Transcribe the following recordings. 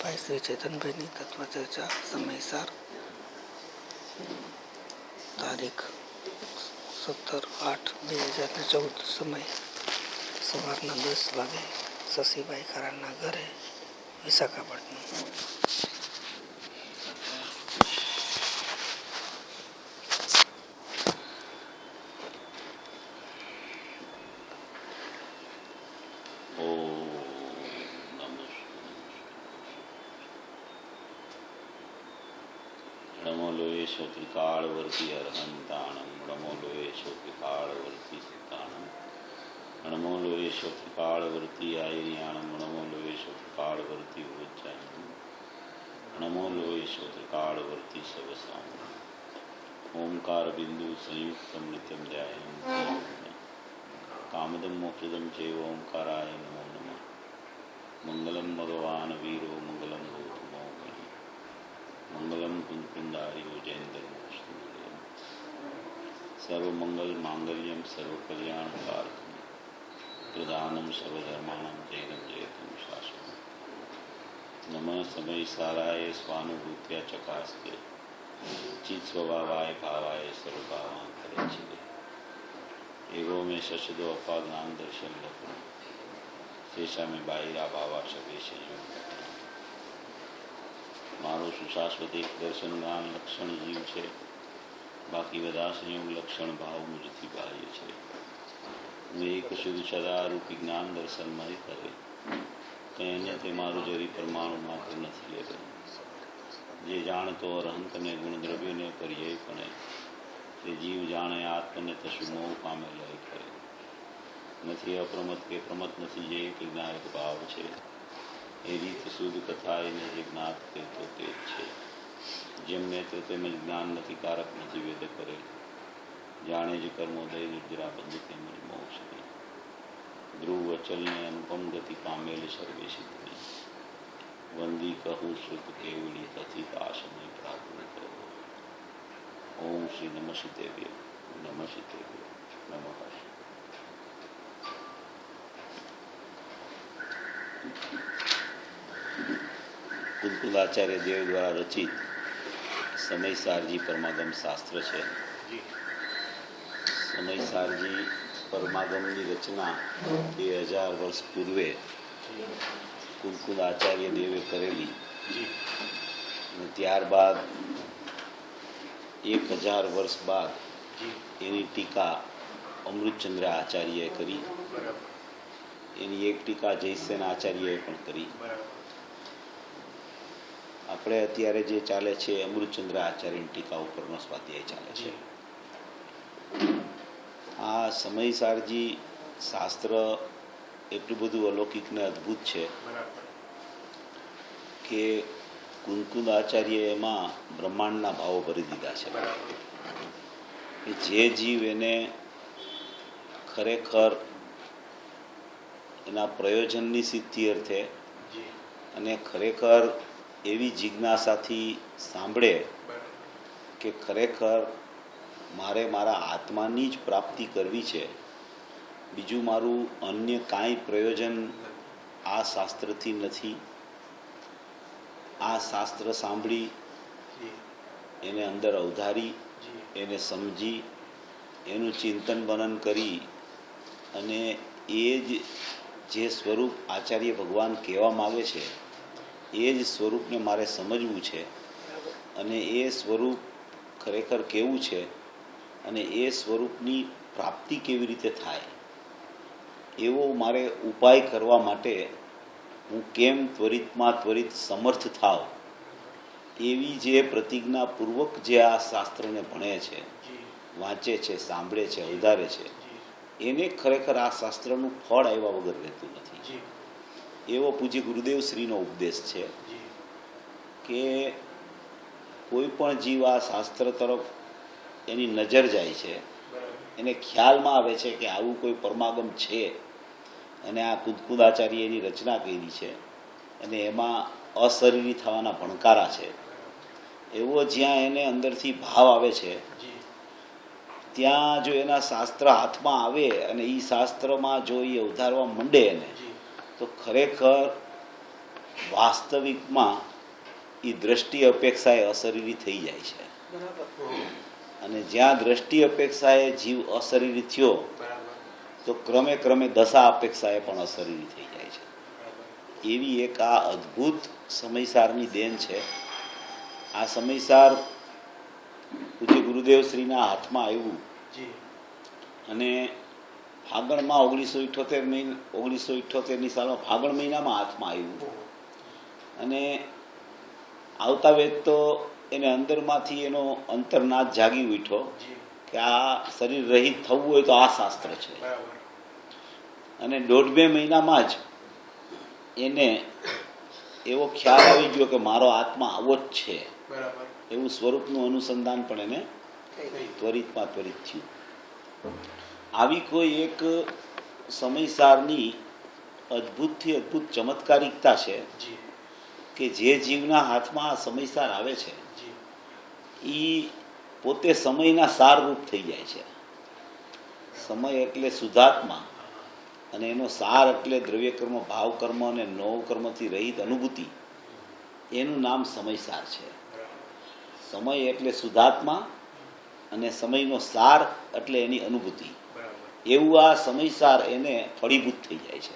ભાઈ શ્રી ચેતનભાઈની તત્વચર્ચા સમયસર તારીખ 17/8/2014 સમય સવારના 10 વાગે શશીભાઈ ખરાના ઘરે વિશાખાપટ્ટનમ. નમો લોયેશો ત્રિકાળવર્તી અર્હંતાણમ નમો લોયેશો ત્રિકાળવર્તી સિદ્ધાણમ નમો લોયેશો ત્રિકાળવર્તી આયર્યાણમ નમો લોયેશો ત્રિકાળવર્તી ઉચ્ચાયણમ નમો લોયેશો ત્રિકાળવર્તી સવસામ ઓમકાર બિંદુ સંયુક્તમ નિત્યમ ધ્યાયમ કામદમ મોક્ષદમ ચૈવ ઓમકારાય નમો નમઃ. મંગલમ ભગવાન વીરો મંગલમ ગૌતમો મંગલમ કુંકુંદારિયો જૈનધર્મોસ્તુ મંગલમ સર્વમંગલ માંગલ્યમ સર્વકલ્યાણકારકમ પ્રધાનમ સર્વધર્માણમ જૈનમ જયતું શાસનમ. નમઃ સમય સારાય સ્વાનુભૂત્યા ચકાસ્તે ચિત્ સ્વભાવાય ભાવાય સર્વભાવાંતરે છિદે એવો મેં શશદો અપાજ્ઞાન દર્શન લખન શેષા મેં બાહિરા ભાવા શકે છે. મારો સુશાશ્વત એક દર્શન જ્ઞાન લક્ષણ જીવ છે, બાકી બધા સંયોગ લક્ષણ ભાવ મુજથી બાહ્ય છે. હું એક શુદ્ધ સદારૂપી જ્ઞાન દર્શન મારી કરે તેને તે મારું જરી પરમાણુ માત્ર નથી લેતો. જે જાણતો અરહંતને ગુણદ્રવ્યને પર્યાયપણે તે જીવ જાણે આત્મને તશું મોહ પામે લય કરે નથી. અપ્રમત કે પ્રમત નથી, જે એક જ્ઞાયક ભાવ છે. એ રીત શુદ્ધ કથા એને જે જ્ઞાત કહેતો તે જ છે. જેમ નેત્ર તેમજ જ્ઞાન નથી, કારક નથી વેદ કરે. જાણે જ કર્મોદય નિર્જરા બંધ તેમજ મોક્ષ નહીં. ધ્રુવ અચલને અનુપમ ગતિ પામેલ સર્વે સિદ્ધને વંદી કહું શ્રુત કેવડી કથિત આશને પ્રાપ્ત કરો. ઓમ શ્રી નમઃ નમઃ. કુલકુલાચાર્ય દેવ દ્વારા રચિત સમયસારજી પરમાગમ શાસ્ત્ર છે. સમયસારજી પરમાગમની રચના 2000 વર્ષ પૂર્વે કુલકુલ આચાર્ય દેવે કરેલી અને ત્યારબાદ 1000 વર્ષ બાદ એની ટીકા અમૃતચંદ્ર આચાર્યએ કરી. એની એક ટીકા જયસેન આચાર્યએ પણ કરી. આપણે અત્યારે જે ચાલે છે અમૃતચંદ્ર આચાર્યની ટીકા ઉપરનો સ્વાધ્યાય ચાલે છે. આ સમયસારજી શાસ્ત્ર એટલું બધું અલૌકિક ને અદ્ભુત છે કે કુંકુદ આચાર્ય એમાં બ્રહ્માંડના ભાવો ભરી દીધા છે. જે જીવ એને ખરેખર એના પ્રયોજનની સિદ્ધિ અર્થે અને ખરેખર એવી જિજ્ઞાસાથી સાંભળે કે ખરેખર મારે મારા આત્માની જ પ્રાપ્તિ કરવી છે, બીજું મારું અન્ય કાંઈ પ્રયોજન આ શાસ્ત્રથી નથી. આ શાસ્ત્ર સાંભળી એને અંદર અવધારી એને સમજી એનું ચિંતન મનન કરી અને એ જ જે સ્વરૂપ આચાર્ય ભગવાન કહેવા માગે છે એ જ સ્વરૂપને મારે સમજવું છે અને એ સ્વરૂપ ખરેખર કેવું છે અને એ સ્વરૂપની પ્રાપ્તિ કેવી રીતે થાય એવો મારે ઉપાય કરવા માટે હું કેમ ત્વરિતમાં ત્વરિત સમર્થ થાવ એવી જે પ્રતિજ્ઞાપૂર્વક જે આ શાસ્ત્રને ભણે છે, વાંચે છે, સાંભળે છે, અવધારે છે, એને ખરેખર આ શાસ્ત્રનું ફળ આવ્યા વગર રહેતું નથી. એવો પૂજ્ય ગુરુદેવ શ્રીનો ઉપદેશ છે કે કોઈ પણ જીવ આ શાસ્ત્ર તરફ એની નજર જાય છે, એને ખ્યાલમાં આવે છે કે આવું કોઈ પરમાગમ છે અને આ કુદકુદાચાર્ય એની રચના કરી છે અને એમાં અશરીરી થવાના ભણકારા છે, એવો જ્યાં એને અંદરથી ભાવ આવે છે ત્યાં જો એના શાસ્ત્ર હાથમાં આવે અને એ શાસ્ત્રમાં જો એ અવધારવા માંડે એને તો ખરેખર વાસ્તવિકમાં એ દ્રષ્ટિ અપેક્ષાએ અશરીરી થઈ જાય છે. અને જ્યાં દ્રષ્ટિ અપેક્ષાએ જીવ અશરીરી થયો તો ક્રમે ક્રમે દશા અપેક્ષાએ પણ અશરીરી થઈ જાય છે. એવી એક આ અદ્ભુત સમયસારની દેન છે. આ સમયસાર પૂજ્ય ગુરુદેવશ્રીના હાથમાં આવ્યું અને ફાગણમાં 1978ની સાલમાં ફાગણ મહિનામાં હાથમાં આવ્યું અને આવતા વેત તો એને અંદરમાંથી એનો અંતરનાદ જાગી ઉઠ્યો કે આ શરીર રહિત થવું હોય તો આ શાસ્ત્ર છે. અને 1.5-2 મહિનામાં જ એને એવો ખ્યાલ આવી ગયો કે મારો આત્મા આવો જ છે, એવું સ્વરૂપનું અનુસંધાન પણ એને ત્વરિતમાં ત્વરિત થયું. આવી કોઈ એક સમયસારની અદ્ભુતથી અદ્ભુત ચમત્કારિકતા છે કે જે જીવના હાથમાં આ સમયસાર આવે છે એ પોતે સમયના સારરૂપ થઈ જાય છે. સમય એટલે શુદ્ધાત્મા અને એનો સાર એટલે દ્રવ્યકર્મ, ભાવકર્મ અને નવકર્મથી રહિત અનુભૂતિ. એનું નામ સમયસાર છે. સમય એટલે શુદ્ધાત્મા અને સમયનો સાર એટલે એની અનુભૂતિ. એવું આ સમયસાર એને ફળીભૂત થઈ જાય છે.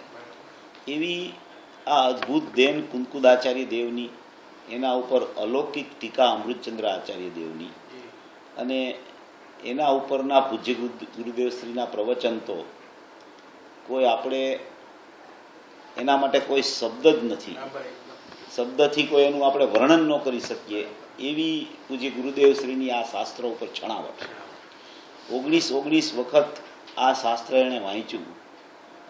એવી આ અદ્ભુત દેન કુંકુદાચાર્ય દેવની, એના ઉપર અલૌકિક ટીકા અમૃતચંદ્ર આચાર્ય દેવની અને એના ઉપરના પૂજ્ય ગુરુદેવશ્રીના પ્રવચન તો કોઈ આપણે એના માટે કોઈ શબ્દ જ નથી. શબ્દથી કોઈ એનું આપણે વર્ણન ન કરી શકીએ એવી પૂજ્ય ગુરુદેવશ્રીની આ શાસ્ત્ર ઉપર છણાવટ. 19 વખત આ શાસ્ત્ર એણે વાંચ્યું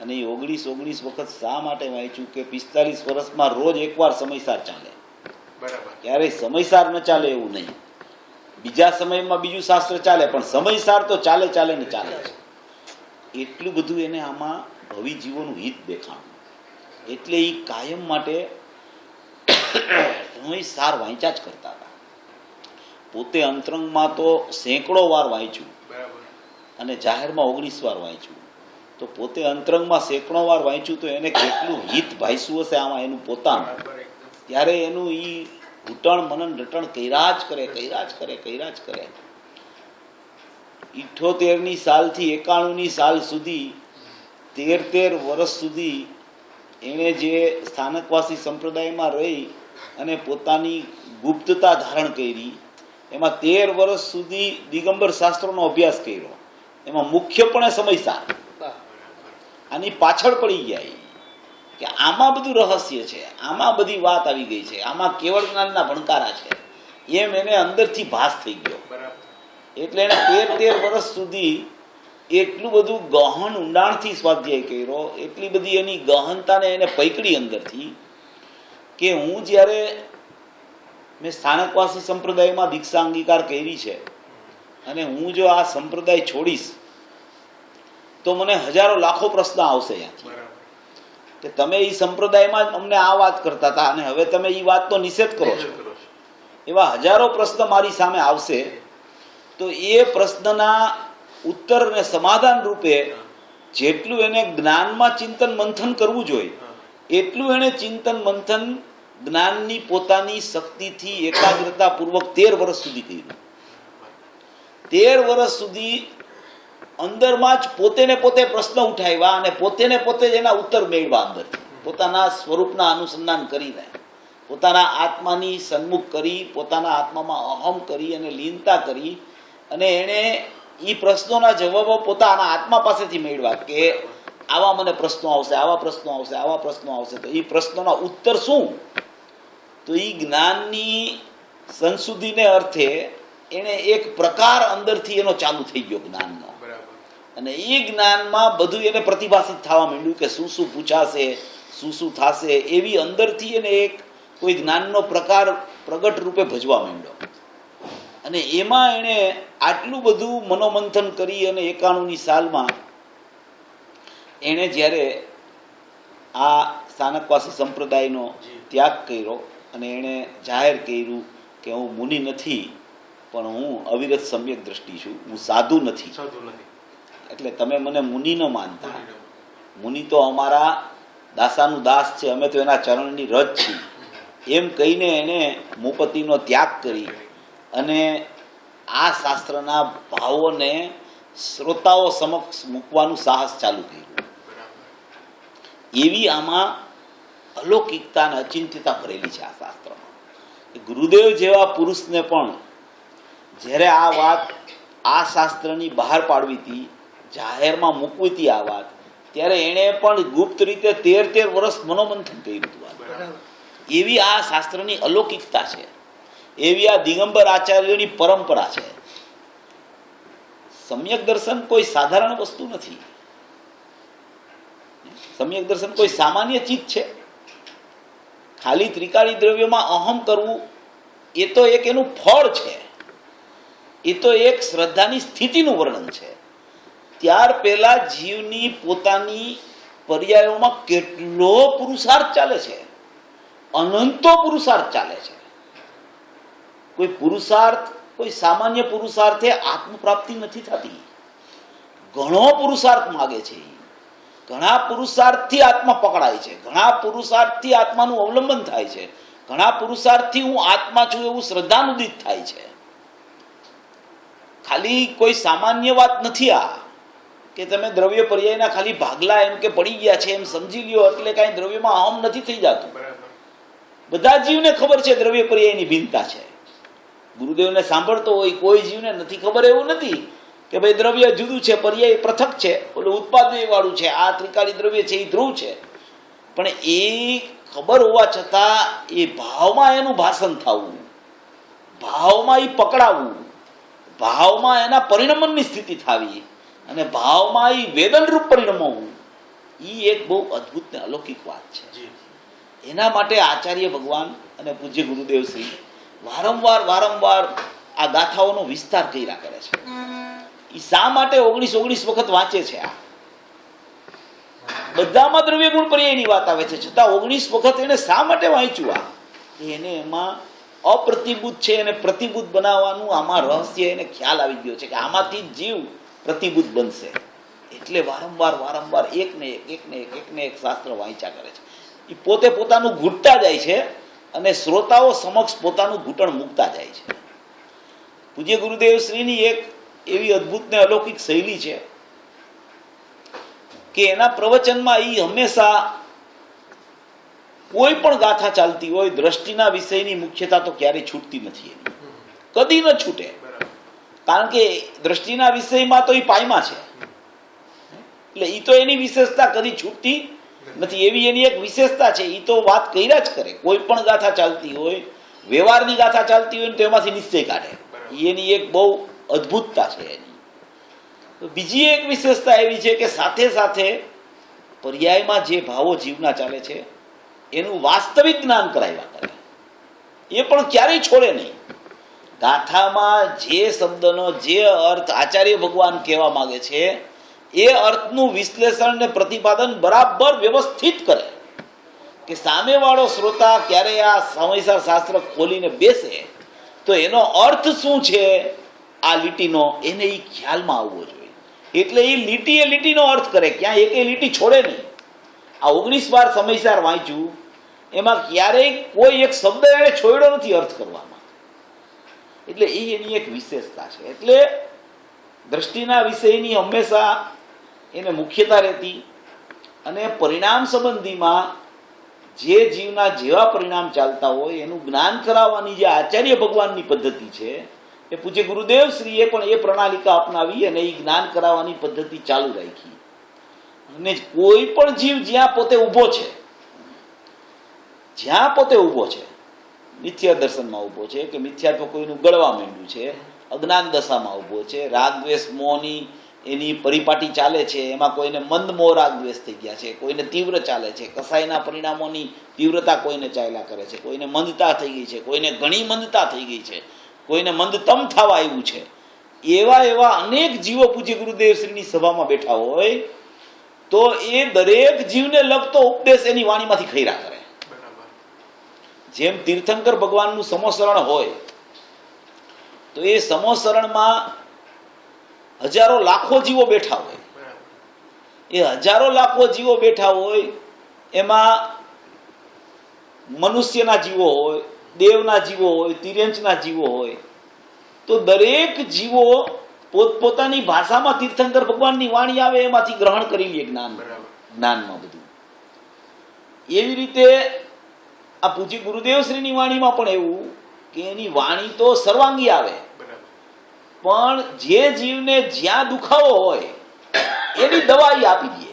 અને એ 19 વખત શા માટે વાંચ્યું કે 45 વર્ષમાં રોજ એકવાર સમયસાર ચાલે. ક્યારેય સમયસાર ન ચાલે એવું નહીં. બીજા સમયમાં બીજું શાસ્ત્ર ચાલે પણ સમયસાર તો ચાલે ને ચાલે છે. એટલું બધું એને આમાં ભવિ જીવોનું હિત દેખાણું. એટલે એ કાયમ માટે સમયસાર વાંચ્યા જ કરતા હતા. પોતે અંતરંગમાં તો સેંકડો વાર વાંચ્યું અને જાહેરમાં 19 વાર વાંચ્યું. તો પોતે અંતરંગમાં સેંકડો વાર વાંચ્યું તો એને કેટલું હિત ભાઈસું હશે આમાં એનું પોતાનું. ત્યારે એનું એ ઘૂંટણ મનન રટણ કર્યા જ કરે. 78ની સાલથી 91ની સાલ સુધી 13 વર્ષ સુધી એણે જે સ્થાનકવાસી સંપ્રદાયમાં રહી અને પોતાની ગુપ્તતા ધારણ કરી, એમાં 13 વર્ષ સુધી દિગંબર શાસ્ત્રોનો અભ્યાસ કર્યો. એમાં મુખ્યપણે સમયસાર. આની પાછળ પડી જાય કે આમાં બધું રહસ્ય છે, આમાં બધી વાત આવી ગઈ છે, આમાં કેવળ જ્ઞાનના ભણકારા છે, એમ એને અંદરથી ભાસ થઈ ગયો. એટલે એને 13 વર્ષ સુધી એટલું બધું ગહન ઊંડાણથી સ્વાધ્યાય કર્યો, એટલી બધી એની ગહનતાને એને પકડી અંદરથી કે હું જ્યારે મેં સ્થાનકવાસી સંપ્રદાયમાં દીક્ષા અંગીકાર કરી છે અને હું જો આ સંપ્રદાય છોડીશ તો મને હજારો લાખો પ્રશ્ન આવશે ત્યાંથી કે તમે એ સંપ્રદાયમાં અમને આ વાત કરતા હતા અને હવે તમે એ વાતનો નિષેધ કરો છો. એવા હજારો પ્રશ્ન મારી સામે આવશે. તો એ પ્રશ્નના ઉત્તર અને સમાધાન રૂપે જેટલું એને જ્ઞાનમાં ચિંતન મંથન કરવું જોઈએ એટલું એને ચિંતન મંથન જ્ઞાનની પોતાની શક્તિથી એકાગ્રતા પૂર્વક 13 વર્ષ સુધી કર્યું. 13 વર્ષ સુધી અંદરમાં જ પોતે પ્રશ્ન ઉઠાવ્યા અને પોતે જ એના ઉત્તર મેળવ્યા. અંદરથી પોતાના સ્વરૂપના અનુસંધાન કરીને, પોતાના આત્માની સન્મુખ કરી, પોતાના આત્મામાં અહમ કરી અને લીનતા કરી અને એણે એ પ્રશ્નોના જવાબો પોતાના આત્મા પાસેથી મેળવ્યા કે આવા મને પ્રશ્નો આવશે, આવા પ્રશ્નો આવશે. તો એ પ્રશ્નોના ઉત્તર શું? તો એ જ્ઞાનની સંશુદ્ધિને અર્થે એને એક પ્રકાર અંદરથી એનો ચાલુ થઈ ગયો જ્ઞાનનો. અને એ જ્ઞાનમાં બધું એને પ્રતિભાષિત થવા માંડ્યું કે શું પૂછાશે, શું થશે, એવી અંદરથી એને એક કોઈ જ્ઞાનનો પ્રકાર પ્રગટ રૂપે ભજવા માંડ્યો. અને એમાં એણે આટલું બધું મનોમંથન કરી અને 91ની સાલમાં એણે જ્યારે આ સ્થાનકવાસી સંપ્રદાયનો ત્યાગ કર્યો અને એણે જાહેર કર્યું કે હું મુનિ નથી પણ હું અવિરત સમ્યક દ્રષ્ટિ છું, હું સાધુ નથી. એટલે તમે મને મુનિ ન માનતા. મુનિ તો અમારા દાસાનું દાસ છે, અમે તો એના ચરણની રજ છીએ. એમ કહીને એણે મુપતિનો ત્યાગ કરી અને આ શાસ્ત્રના ભાવોને શ્રોતાઓ સમક્ષ મૂકવાનું સાહસ ચાલુ કર્યું. એવી આમાં અલૌકિકતા અને અચિંત્યતા ભરેલી છે આ શાસ્ત્રમાં. ગુરુદેવ જેવા પુરુષને પણ જ્યારે આ વાત આ શાસ્ત્રની બહાર પાડવી હતી, જાહેરમાં મૂકવી હતી આ વાત, ત્યારે એણે પણ ગુપ્ત રીતે 13 વર્ષ મનોમંથન કર્યું હતું. એવી આ શાસ્ત્રની અલૌકિકતા છે, એવી આ દિગંબર આચાર્યોની પરંપરા છે. સમ્યક દર્શન કોઈ સાધારણ વસ્તુ નથી. સમ્યક દર્શન કોઈ સામાન્ય ચીજ છે? ખાલી ત્રિકાળી દ્રવ્યમાં અહમ કરવું એ તો એક એનું ફળ છે, એ તો એક શ્રદ્ધાની સ્થિતિનું વર્ણન છે. ત્યાર પહેલા જીવની પોતાની પર્યાયોમાં કેટલો પુરુષાર્થ ચાલે છે, અનંતો પુરુષાર્થ ચાલે છે. કોઈ પુરુષાર્થ, કોઈ સામાન્ય પુરુષાર્થે આત્મપ્રાપ્તિ નથી થતી. ઘણો પુરુષાર્થ માગે છે. ઘણા પુરુષાર્થથી આત્મા પકડાય છે, ઘણા પુરુષાર્થથી આત્માનું અવલંબન થાય છે, ઘણા પુરુષાર્થથી હું આત્મા છું એવું શ્રદ્ધાનુદિત થાય છે. ખાલી કોઈ સામાન્ય વાત નથી આ કે તમે દ્રવ્ય પર્યાયના ખાલી ભાગલા એમ કે પડી ગયા છે એમ સમજી લ્યો એટલે કાંઈ દ્રવ્યમાં અહમ નથી થઈ જતું. બધા જીવને ખબર છે દ્રવ્ય પર્યાયની ભિન્નતા છે. ગુરુદેવને સાંભળતો હોય કોઈ જીવને નથી ખબર એવું નથી કે ભાઈ દ્રવ્ય જુદું છે, પર્યાય પૃથક છે, ઓલું ઉત્પાદન વાળું છે, આ ત્રિકાળી દ્રવ્ય છે એ ધ્રુવ છે. પણ એ ખબર હોવા છતાં એ ભાવમાં એનું ભાષણ થવું, ભાવમાં એ પકડાવવું, ભાવમાં એના પરિણમનની સ્થિતિ થવી અને ભાવમાં એ વેદનરૂપ પરિણમવું, એ એક બહુ અદ્ભુત ને અલૌકિક વાત છે. એના માટે આચાર્ય ભગવાન અને પૂજ્ય ગુરુદેવ શ્રી વારંવાર આ ગાથાઓનો વિસ્તાર કર્યા કરે છે. એ શા માટે 19 વખત વાંચે છે? આ બધામાં દ્રવ્ય ગુણ પર્યાયની વાત આવે છે, છતાં 19 વખત એને શા માટે વાંચ્યું? આ એને એમાં અપ્રતિબુદ્ધ છે એને પ્રતિબુદ્ધ બનાવવાનું આમાં રહસ્ય એને ખ્યાલ આવી ગયો છે કે આમાંથી જીવ પ્રતિબુદ્ધ બનશે. એટલે વારંવાર એકને એક શાસ્ત્ર વાંચ્યા કરે છે. એ પોતે પોતાનું ઘૂંટતા જાય છે અને શ્રોતાઓ સમક્ષ પોતાનું ઘૂંટણ મૂકતા જાય છે. પૂજ્ય ગુરુદેવ શ્રીની એક એવી અદ્ભુત ને અલૌકિક શૈલી છે કે એના પ્રવચનમાં એ હંમેશા કોઈ પણ ગાથા ચાલતી હોય દ્રષ્ટિના વિષયની મુખ્યતા તો ક્યારેય છૂટતી નથી, એની કદી ન છૂટે. કારણ કે દ્રષ્ટિના વિષયમાં તો એ પાયમાં છે, એટલે એ તો એની વિશેષતા કદી છૂટતી નથી. એવી એની એક વિશેષતા છે, એ તો વાત કર્યા જ કરે. કોઈ પણ ગાથા ચાલતી હોય, વ્યવહારની ગાથા ચાલતી હોય ને તો એમાંથી નિશ્ચય કાઢે. એની એક બહુ અદ્ભુતતા છે એની. બીજી એક વિશેષતા એવી છે કે સાથે સાથે પર્યાયમાં જે ભાવો જીવના ચાલે છે એનું વાસ્તવિક જ્ઞાન કરાવ્યા કરે. એ પણ ક્યારેય છોડે નહીં. ગાથામાં જે શબ્દનો જે અર્થ આચાર્ય ભગવાન કહેવા માંગે છે એ અર્થનું વિશ્લેષણ ને પ્રતિપાદન બરાબર વ્યવસ્થિત કરે કે સામેવાળો શ્રોતા ક્યારે આ સમયસર શાસ્ત્ર ખોલીને બેસે તો એનો અર્થ શું છે આ લીટીનો, એને એ ખ્યાલમાં આવવો જોઈએ. એટલે એ લીટીનો અર્થ કરે, ક્યાં એક લીટી છોડે નહીં. આ 19 વાર સમયસર વાંચ્યું એમાં ક્યારેય કોઈ એક શબ્દ એને છોડ્યો નથી અર્થ કરવામાં. એટલે એ એની એક વિશેષતા છે. એટલે દ્રષ્ટિના વિષયની હંમેશા એને મુખ્યતા રહેતી અને પરિણામ સંબંધીમાં જે જીવના જેવા પરિણામ ચાલતા હોય એનું જ્ઞાન કરાવવાની જે આચાર્ય ભગવાનની પદ્ધતિ છે એ પૂજ્ય ગુરુદેવ શ્રીએ પણ એ પ્રણાલિકા અપનાવી અને એ જ્ઞાન કરાવવાની પદ્ધતિ ચાલુ રાખી. અને કોઈ પણ જીવ જ્યાં પોતે ઊભો છે, મિથ્યા દર્શનમાં ઊભો છે કે મિથ્યાત્વ કોઈનું ગળવા માંડ્યું છે, અજ્ઞાન દશામાં ઊભો છે, રાગ દ્વેષ મોહની એની પરિપાટી ચાલે છે, એમાં કોઈને મંદ મોહ રાગ દ્વેષ થઈ ગયા છે, કોઈને તીવ્ર ચાલે છે, કસાયના પરિણામોની તીવ્રતા કોઈને ચાલ્યા કરે છે, કોઈને મંદતા થઈ ગઈ છે, કોઈને ઘણી મંદતા થઈ ગઈ છે, કોઈને મંદતમ થવા આવ્યું છે. એવા અનેક જીવો પૂજ્ય ગુરુદેવ શ્રીની સભામાં બેઠા હોય તો એ દરેક જીવને લગતો ઉપદેશ એની વાણીમાંથી ખૈરા કરે. જેમ તીર્થંકર ભગવાનનું સમોસરણ હોય તો એ સમોસરણમાં હજારો લાખો જીવો બેઠા હોય. એ હજારો લાખો જીવો બેઠા હોય એમાં મનુષ્યના જીવો હોય, દેવના જીવો હોય, તિર્યંચના જીવો હોય, તો દરેક જીવો પોતપોતાની ભાષામાં તીર્થંકર ભગવાનની વાણી આવે એમાંથી ગ્રહણ કરી લે જ્ઞાનમાં બધું. એવી રીતે આ પૂજ્ય ગુરુદેવ શ્રીની વાણીમાં પણ એવું કે એની વાણી તો સર્વાંગી આવે, પણ જે જીવને જ્યાં દુખાવો હોય એની દવા એ આપી દે.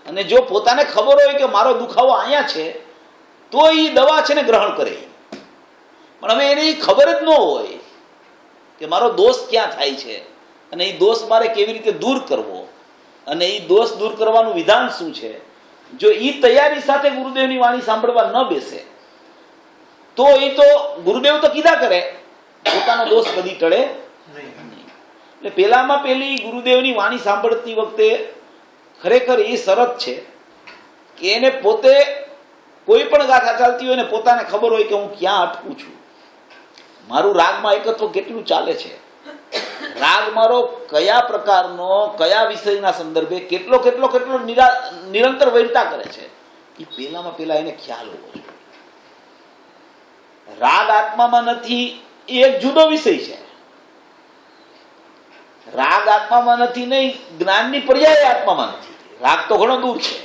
અને જો પોતાને ખબર હોય કે મારો દુખાવો અહીંયા છે તો એ દવા છે ને ગ્રહણ કરે. પણ હવે એને ખબર જ ન હોય કે મારો દોષ ક્યાં થાય છે અને એ દોષ મારે કેવી રીતે દૂર કરવો અને એ દોષ દૂર કરવાનું વિધાન શું છે. જો એ તૈયારી સાથે ગુરુદેવની વાણી સાંભળવા ન બેસે તો એ તો ગુરુદેવ તો કીધા કરે, પોતાનો દોષ કદી ટળે નહીં. એટલે પેલામાં પેલી ગુરુદેવની વાણી સાંભળતી વખતે ખરેખર એ શરત છે કે એને પોતે કોઈ પણ ગાથા ચાલતી હોય ને પોતાને ખબર હોય કે હું ક્યાં અટકું છું, મારું રાગમાં એકત્વ કેટલું ચાલે છે, રાગ મારો કયા પ્રકારનો કયા વિષયના સંદર્ભે કેટલો કેટલો કેટલો નિરંતર વૈરતા કરે છે, એ પેલામાં પેલા એને ખ્યાલ હોવો જોઈએ. રાગ આત્મામાં નથી એ એક જુદો વિષય છે. રાગ આત્મામાં નથી નહીં, જ્ઞાનની પર્યાય આત્મામાં નથી. રાગ તો ઘણો દૂર છે,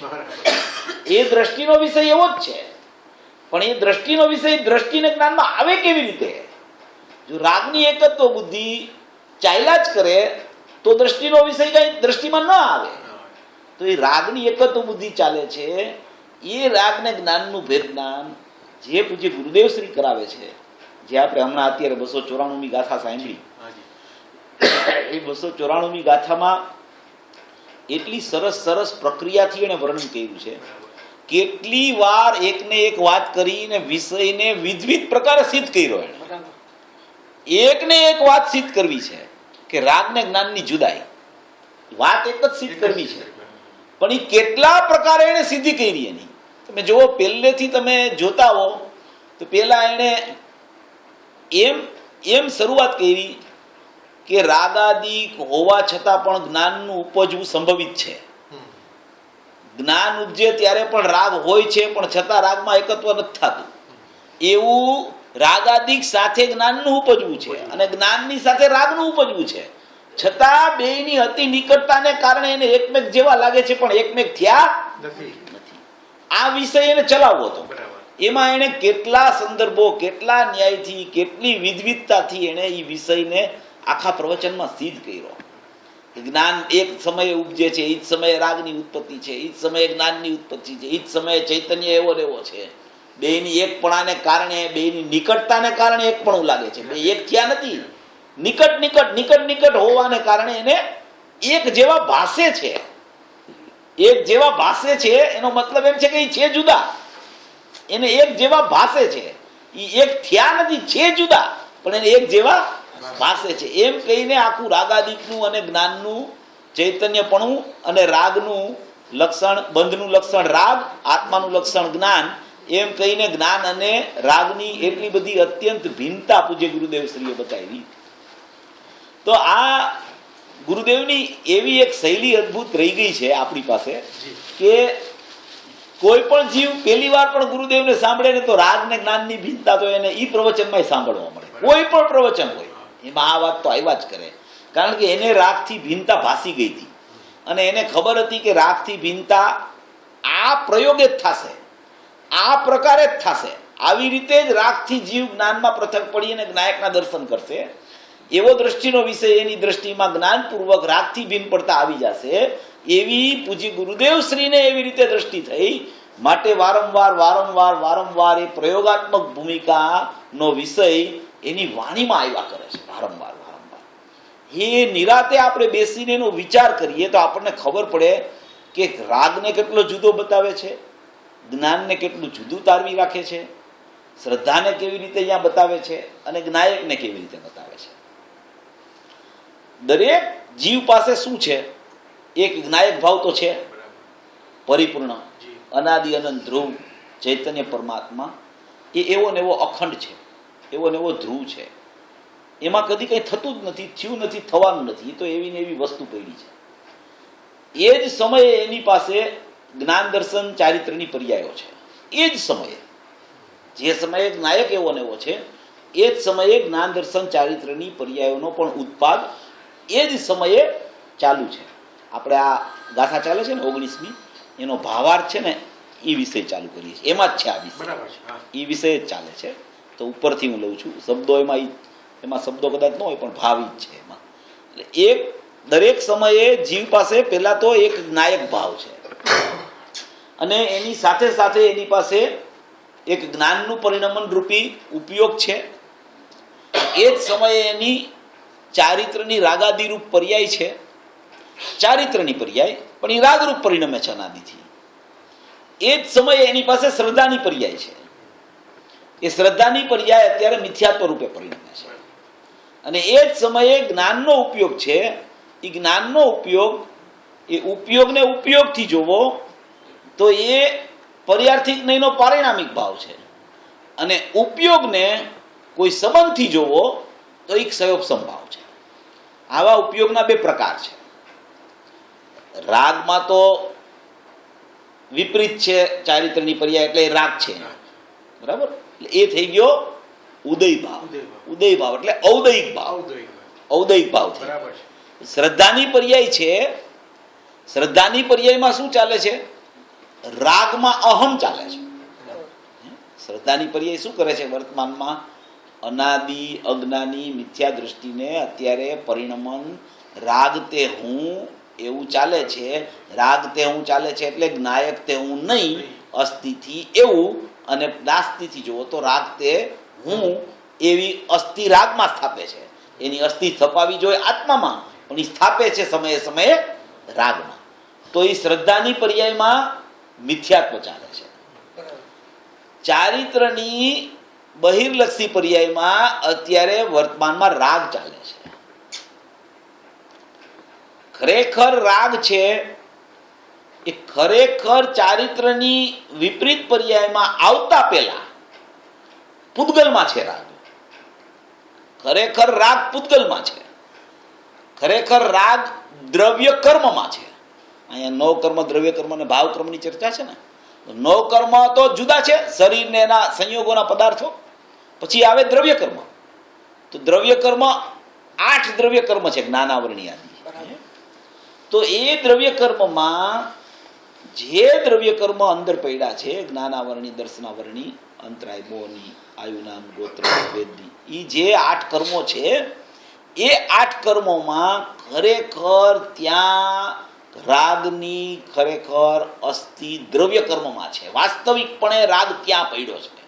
એ દ્રષ્ટિનો વિષય એવો જ છે, પણ એ દ્રષ્ટિનો વિષય દ્રષ્ટિને જ્ઞાનમાં આવે કેવી રીતે? જો રાગની એકત્વ બુદ્ધિ ચાલ્યા જ કરે તો દ્રષ્ટિનો વિષય કઈ દ્રષ્ટિમાં ન આવે. તો એ રાગની એકત્વ બુદ્ધિ ચાલે છે, એ રાગને જ્ઞાનનું ભેદ જ્ઞાન જે પૂજ્ય ગુરુદેવ શ્રી કરાવે છે, જે આપણે હમણાં અત્યારે 294મી ગાથા સાંભળી, એ 294મી ગાથામાં એટલી સરસ સરસ પ્રક્રિયાથી એને વર્ણન કર્યું છે. કેટલી વાર એકને એક વાત કરીને વિષયને વિવિધ પ્રકારે સિદ્ધ કર્યો. એને એકને એક વાત સિદ્ધ કરવી છે કે રાગને જ્ઞાનની જુદાઈ, વાત એક જ સિદ્ધ કરવી છે, પણ એ કેટલા પ્રકારે એને સિદ્ધિ કરી એની તમે જુઓ. પહેલેથી તમે જોતા હો તો પેલા એને એમ શરૂઆત કરી કે રાગાદિક હોવા છતાં પણ જ્ઞાનનું ઉપજવું સંભવિત છે. જ્ઞાન ઉપજે ત્યારે પણ રાગ હોય છે, પણ છતાં રાગમાં એકત્વ નથી થતું. એવું રાગાદિક સાથે જ્ઞાનનું ઉપજવું છે અને જ્ઞાનની સાથે રાગનું ઉપજવું છે, છતાં બેયની અતિ નિકટતાને કારણે એને એકમેક જેવા લાગે છે પણ એકમેક થયા નથી. આ વિષય એને ચલાવવો હતો. એમાં એને કેટલા સંદર્ભો, કેટલા ન્યાયથી, કેટલી વિવિધતાથી એને એ વિષયને આખા પ્રવચનમાં સિદ્ધ કર્યો. જ્ઞાન એક સમયે ઉપજે છે, એ જ સમયે રાગની ઉત્પત્તિ છે, એ જ સમયે જ્ઞાનની ઉત્પત્તિ છે, એ જ સમયે ચૈતન્ય એવો રહેવો છે. બેયની એકપણાને કારણે, બેયની નિકટતાને કારણે એકપણું લાગે છે. બે એક થયા નથી, નિકટ નિકટ નિકટ નિકટ હોવાને કારણે એને એક જેવા ભાસે છે. એક જેવા ભાસે છે એનો મતલબ એમ છે કે એ છે જુદા, એને એક જેવા ભાસે છે. એ એક થયા નથી, છે જુદા, પણ એને એક જેવા ભાસે છે. એમ કહીને આખું રાગાદિકનું અને જ્ઞાનનું ચૈતન્યપણું અને રાગનું લક્ષણ, બંધનું લક્ષણ રાગ, આત્માનું લક્ષણ જ્ઞાન, એમ કહીને જ્ઞાન અને રાગની એટલી બધી અત્યંત ભિન્નતા પૂજ્ય ગુરુદેવ શ્રીએ બતાવી. તો આ ગુરુદેવની એવી એક શૈલી અદભુત રહી ગઈ છે આપણી પાસે કે કોઈ પણ જીવ પહેલી વાર પણ ગુરુદેવને સાંભળે ને તો રાગ ને જ્ઞાનની ભિન્નતા તો એને ઈ પ્રવચનમાં સાંભળવા મળે. કોઈ પણ પ્રવચન હોય એમાં આ વાત તો આવ્યા જ કરે, કારણ કે એને રાગથી ભિન્નતા ભાસી ગઈ હતી અને એને ખબર હતી કે રાગથી ભિન્નતા આ પ્રયોગે જ થશે, આ પ્રકારે જ થશે. આવી રીતે જ રાગથી જીવ જ્ઞાનમાં પૃથક પડી અને જ્ઞાયકના દર્શન કરશે. એવો દ્રષ્ટિનો વિષય એની દ્રષ્ટિમાં જ્ઞાનપૂર્વક રાગથી ભિન્ન પડતા આવી જશે. એવી પૂજ્ય ગુરુદેવ શ્રીને એવી રીતે દ્રષ્ટિ થઈ માટે વારંવાર વારંવાર વારંવાર એ પ્રયોગાત્મક ભૂમિકાનો વિષય એની વાણીમાં આવ્યા કરે છે. વારંવાર વારંવાર એ નિરાતે આપણે બેસીને એનો વિચાર કરીએ તો આપણને ખબર પડે કે રાગને કેટલો જુદો બતાવે છે, જ્ઞાનને કેટલું જુદું તારવી રાખે છે, શ્રદ્ધાને કેવી રીતે અહીંયા બતાવે છે અને જ્ઞાયકને કેવી રીતે બતાવે છે. દરેક જીવ પાસે શું છે? એક જ્ઞાયક ભાવ તો છે, પરિપૂર્ણ અનાદિ અનંત ધ્રુવ ચૈતન્ય પરમાત્મા. એ એવો ને એવો અખંડ છે, એવો ને એવો ધ્રુવ છે. એમાં કદી કંઈ થતું જ નથી, થયું નથી, થવાનું નથી. તો એવી ને એવી વસ્તુ પડી છે. એ જ સમયે એની પાસે જ્ઞાન દર્શન ચારિત્રની પર્યાયો છે. એ જ સમયે જે સમયે નાયક એવો ને એવો છે એ જ સમયે જ્ઞાન દર્શન ચારિત્રની પર્યાયોનો પણ ઉત્પાદ એ જ સમયે ચાલુ છે. આપણે આ ગાથા ચાલે છે ને 19મી, એનો ભાવાર્થ છે ને એ વિષય ચાલુ કરીએ છીએ, એમાં જ છે આ વિષય, એ વિષય જ ચાલે છે. તો ઉપરથી હું લઉં છું, શબ્દો એમાં શબ્દો કદાચ ન હોય પણ ભાવ જ છે એમાં. એટલે એક દરેક સમયે જીવ પાસે પહેલા તો એક નાયક ભાવ છે અને એની સાથે સાથે એની પાસે એક જ્ઞાનનું પરિણમન રૂપી ઉપયોગ છે. એ જ સમયે એની ચારિત્રની રાગાદિરૂપ પર્યાય છે, ચારિત્રની પર્યાય પણ એ રાગરૂપ પરિણમે છે અનાદિથી. એ જ સમયે એની પાસે શ્રદ્ધાની પર્યાય છે, એ શ્રદ્ધાની પર્યાય અત્યારે મિથ્યાત્વ રૂપે પરિણમે છે. અને એ જ સમયે જ્ઞાનનો ઉપયોગ છે, એ જ્ઞાનનો ઉપયોગ, એ ઉપયોગને ઉપયોગથી જોવો તો એ પર્યાર્થિક નહીંનો પારિણામિક ભાવ છે, અને ઉપયોગને કોઈ સંબંધથી જોવો તો એ ક્ષયોપસમ ભાવ છે. આવા ઉપયોગના બે પ્રકાર છે. રાગમાં તો વિપરીત છે ચારિત્રની પર્યાય, એટલે એ રાગ છે, બરાબર. એટલે એ થઈ ગયો ઉદય ભાવ. ઉદય ભાવ એટલે ઔદયિક ભાવ, ઔદયિક ભાવ છે. શ્રદ્ધાની પર્યાય છે, શ્રદ્ધાની પર્યાયમાં શું ચાલે છે? રાગમાં અહમ ચાલે છે. શ્રદ્ધાની પર્યાય શું કરે છે? વર્તમાનમાં અનાદિ અજ્ઞાની મિથ્યા દૃષ્ટિને અત્યારે પરિણમન રાગ તે હું એવું ચાલે છે. રાગ તે હું ચાલે છે એટલે નાયક તે હું નહીં, અસ્થિથી એવું, અને નાસ્તિથી જુઓ તો રાગ તે હું એવી અસ્થિ રાગમાં સ્થાપે છે. એની અસ્થિ સ્થપાવી જોઈએ આત્મામાં, પણ એ સ્થાપે છે સમયે સમયે રાગમાં. તો એ શ્રદ્ધાની પર્યાયમાં મિથ્યાત્વ ચાલે છે. ચારિત્રની બહિર્લક્ષી પર્યાયમાં અત્યારે વર્તમાનમાં રાગ ચાલે છે. ખરેખર રાગ છે એ ખરેખર ચારિત્રની વિપરીત પર્યાયમાં આવતા પહેલા પૂતગલમાં છે રાગ. ખરેખર રાગ પૂતગલમાં છે. ખરેખર રાગ દ્રવ્ય કર્મમાં છે. અહીંયા નવ કર્મ, દ્રવ્ય કર્મ અને ભાવ કર્મની ચર્ચા છે ને. નવ કર્મ તો જુદા છે, શરીરને એના સંયોગોના પદાર્થો. પછી આવે દ્રવ્ય કર્મ. તો દ્રવ્ય કર્મ 8 દ્રવ્ય કર્મ છે, જ્ઞાનાવરણી આદિ. તો એ દ્રવ્ય કર્મમાં જે દ્રવ્ય કર્મ અંદર પડ્યા છે, જ્ઞાનાવરણી, દર્શનાવરણી, અંતરાય, મોહની, આયુનામ, ગોત્ર, વેદની, એ જે 8 કર્મો છે, એ 8 કર્મોમાં ખરેખર ત્યાં રાગની ખરેખર અસ્થિ દ્રવ્ય કર્મમાં છે. વાસ્તવિકપણે રાગ ક્યાં પડ્યો છે?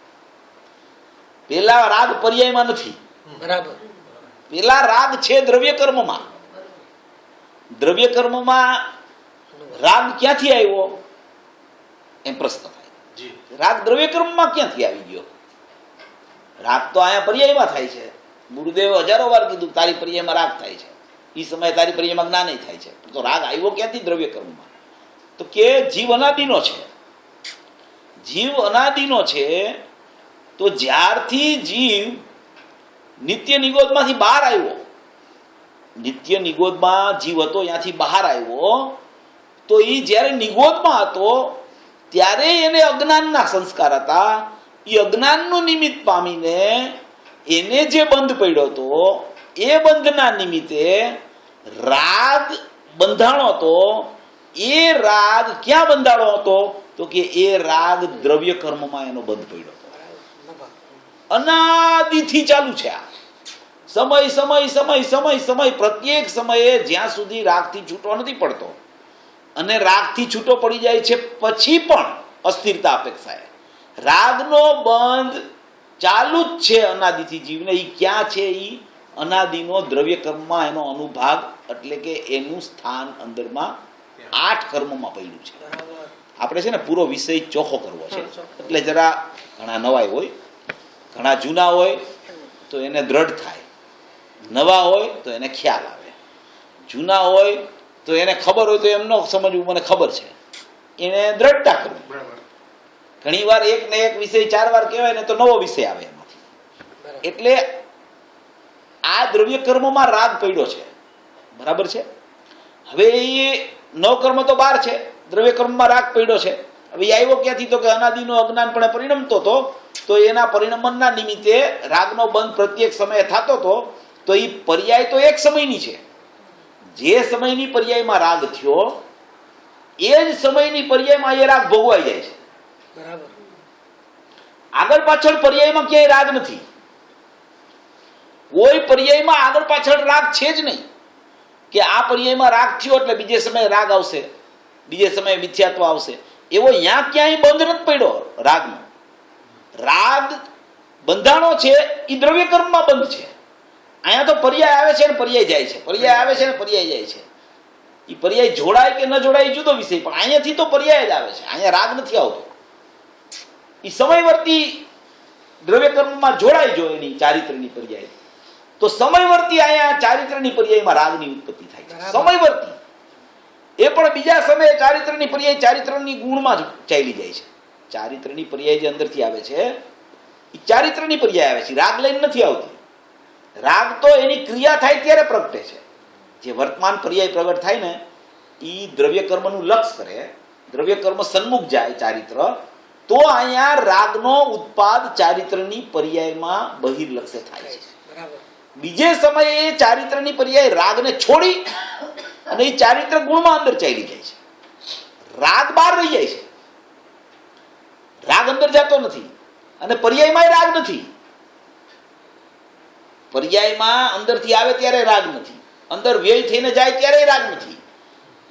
પેલા રાગ પર્યાયમાં નથી, બરાબર. પેલા રાગ છે દ્રવ્ય કર્મમાં. દ્રવ્ય કર્મમાં રાગ ક્યાંથી આવ્યો એમ પ્રશ્ન થાય. રાગ દ્રવ્ય કર્મમાં ક્યાંથી આવી ગયો? રાગ તો અહીંયા પર્યાયમાં થાય છે. ગુરુદેવ હજારો વાર કીધું તારી પર્યાયમાં રાગ થાય છે, એ સમયે તારી પર્યાયમાં જ્ઞાન થાય છે. તો રાગ આવ્યો ક્યાંથી દ્રવ્ય કર્મમાં? તો કે જીવ અનાદિનો છે. જીવ અનાદિનો છે. તો જ્યારથી જીવ નિત્ય નિગોદમાંથી બહાર આવ્યો, નિત્ય નિગોદમાં જીવ હતો, ત્યાંથી બહાર આવ્યો, તો એ જ્યારે નિગોદમાં હતો ત્યારે એને અજ્ઞાનના સંસ્કાર હતા. એ અજ્ઞાનનું નિમિત્ત પામીને એને જે બંધ પડ્યો હતો, એ બંધના નિમિત્તે રાગ બંધાણો હતો. એ રાગ ક્યાં બંધાણો હતો? તો કે એ રાગ દ્રવ્ય કર્મમાં એનો બંધ પડ્યો હતો. અનાદિથી ચાલુ છે આ. સમય સમય સમય સમય સમય પ્રત્યેક સમયે જ્યાં સુધી રાગથી છૂટો નથી પડતો, અને રાગથી છૂટો પડી જાય છે પછી પણ અસ્થિરતા અપેક્ષાએ રાગનો બંધ ચાલુ જ છે અનાદિથી જીવને. એ ક્યાં છે? એ અનાદિનો દ્રવ્ય કર્મમાં એનો અનુભાગ, એટલે કે એનું સ્થાન અંદરમાં 8 કર્મમાં પડ્યું છે. આપણે છે ને પૂરો વિષય ચોખ્ખો કરવો છે, એટલે જરા ઘણા નવાય હોય, ઘણા જૂના હોય તો એને દ્રઢ થાય, નવા હોય તો એને ખ્યાલ આવે. જૂના હોય તો એને ખબર હોય તો એમ ન સમજવું, મને ખબર છે, એને દ્રઢતા કરવી. ઘણી વાર એક ને એક વિષય 4 વાર કહેવાય ને તો નવો વિષય આવે એમાંથી. એટલે આ દ્રવ્ય કર્મમાં રાગ પડ્યો છે, બરાબર છે. હવે એ 9 કર્મ તો 12 છે, દ્રવ્ય કર્મમાં રાગ પડ્યો છે. હવે એ આવ્યો ક્યાંથી? તો કે અનાદિનો અજ્ઞાનપણે પરિણમતો હતો, તો એના પરિણમનના નિમિત્તે રાગનો બંધ પ્રત્યેક સમયે થતો હતો. તો એ પર્યાય તો એક સમયની છે. જે સમયની પર્યાયમાં રાગ થયો એ જ સમયની પર્યાયમાં એ રાગ ભોગવાઈ જાય છે. બરાબર. આગળ પાછળ પર્યાયમાં ક્યાંય રાગ નથી. કોઈ પર્યાયમાં આગળ પાછળ રાગ છે જ નહીં કે આ પર્યાયમાં રાગ થયો એટલે બીજે સમયે રાગ આવશે, બીજે સમયે મિથ્યાત્વ આવશે. એવો ત્યાં ક્યાંય બંધ નથી પડ્યો રાગનો. રાગ બંધાણો છે એ દ્રવ્ય કર્મમાં બંધ છે. અહીંયા તો પર્યાય આવે છે ને પર્યાય જાય છે, પર્યાય આવે છે ને પર્યાય જાય છે. એ પર્યાય જોડાય કે ન જોડાય એ જુદો વિષય, પણ અહીંયાથી તો પર્યાય જ આવે છે, અહીંયા રાગ નથી આવતો. એ સમયવર્તી દ્રવ્ય કર્મમાં જોડાય જો એની ચારિત્રની પર્યાય, તો સમયવર્તી અહીંયા ચારિત્રની પર્યાયમાં રાગની ઉત્પત્તિ થાય છે. સમયવર્તી એ પણ બીજા સમયે ચારિત્રની પર્યાય ચારિત્રની ગુણમાં જ ચાલી જાય છે. ચારિત્રની પર્યાય જે અંદરથી આવે છે એ ચારિત્રની પર્યાય આવે છે, રાગ લઈને નથી આવતી. રાગ તો એની ક્રિયા થાય ત્યારે પ્રગટે છે. જે વર્તમાન પર્યાય પ્રગટ થાય ને એ દ્રવ્ય કર્મનું લક્ષ કરે, દ્રવ્ય કર્મ સન્મુખ જાય ચારિત્ર, તો અહીંયા રાગનો ઉત્પાદ ચારિત્રની પર્યાયમાં બહિર્લક્ષ્ય થાય છે. બીજે સમયે ચારિત્રની પર્યાય રાગને છોડી અને એ ચારિત્ર ગુણમાં અંદર ચાલી જાય છે. રાગ બહાર રહી જાય છે, રાગ અંદર જતો નથી. અને પર્યાયમાં રાગ નથી. પર્યાયમાં અંદરથી આવે ત્યારે રાગ નથી, અંદર વ્યય થઈને જાય ત્યારે રાગ નથી.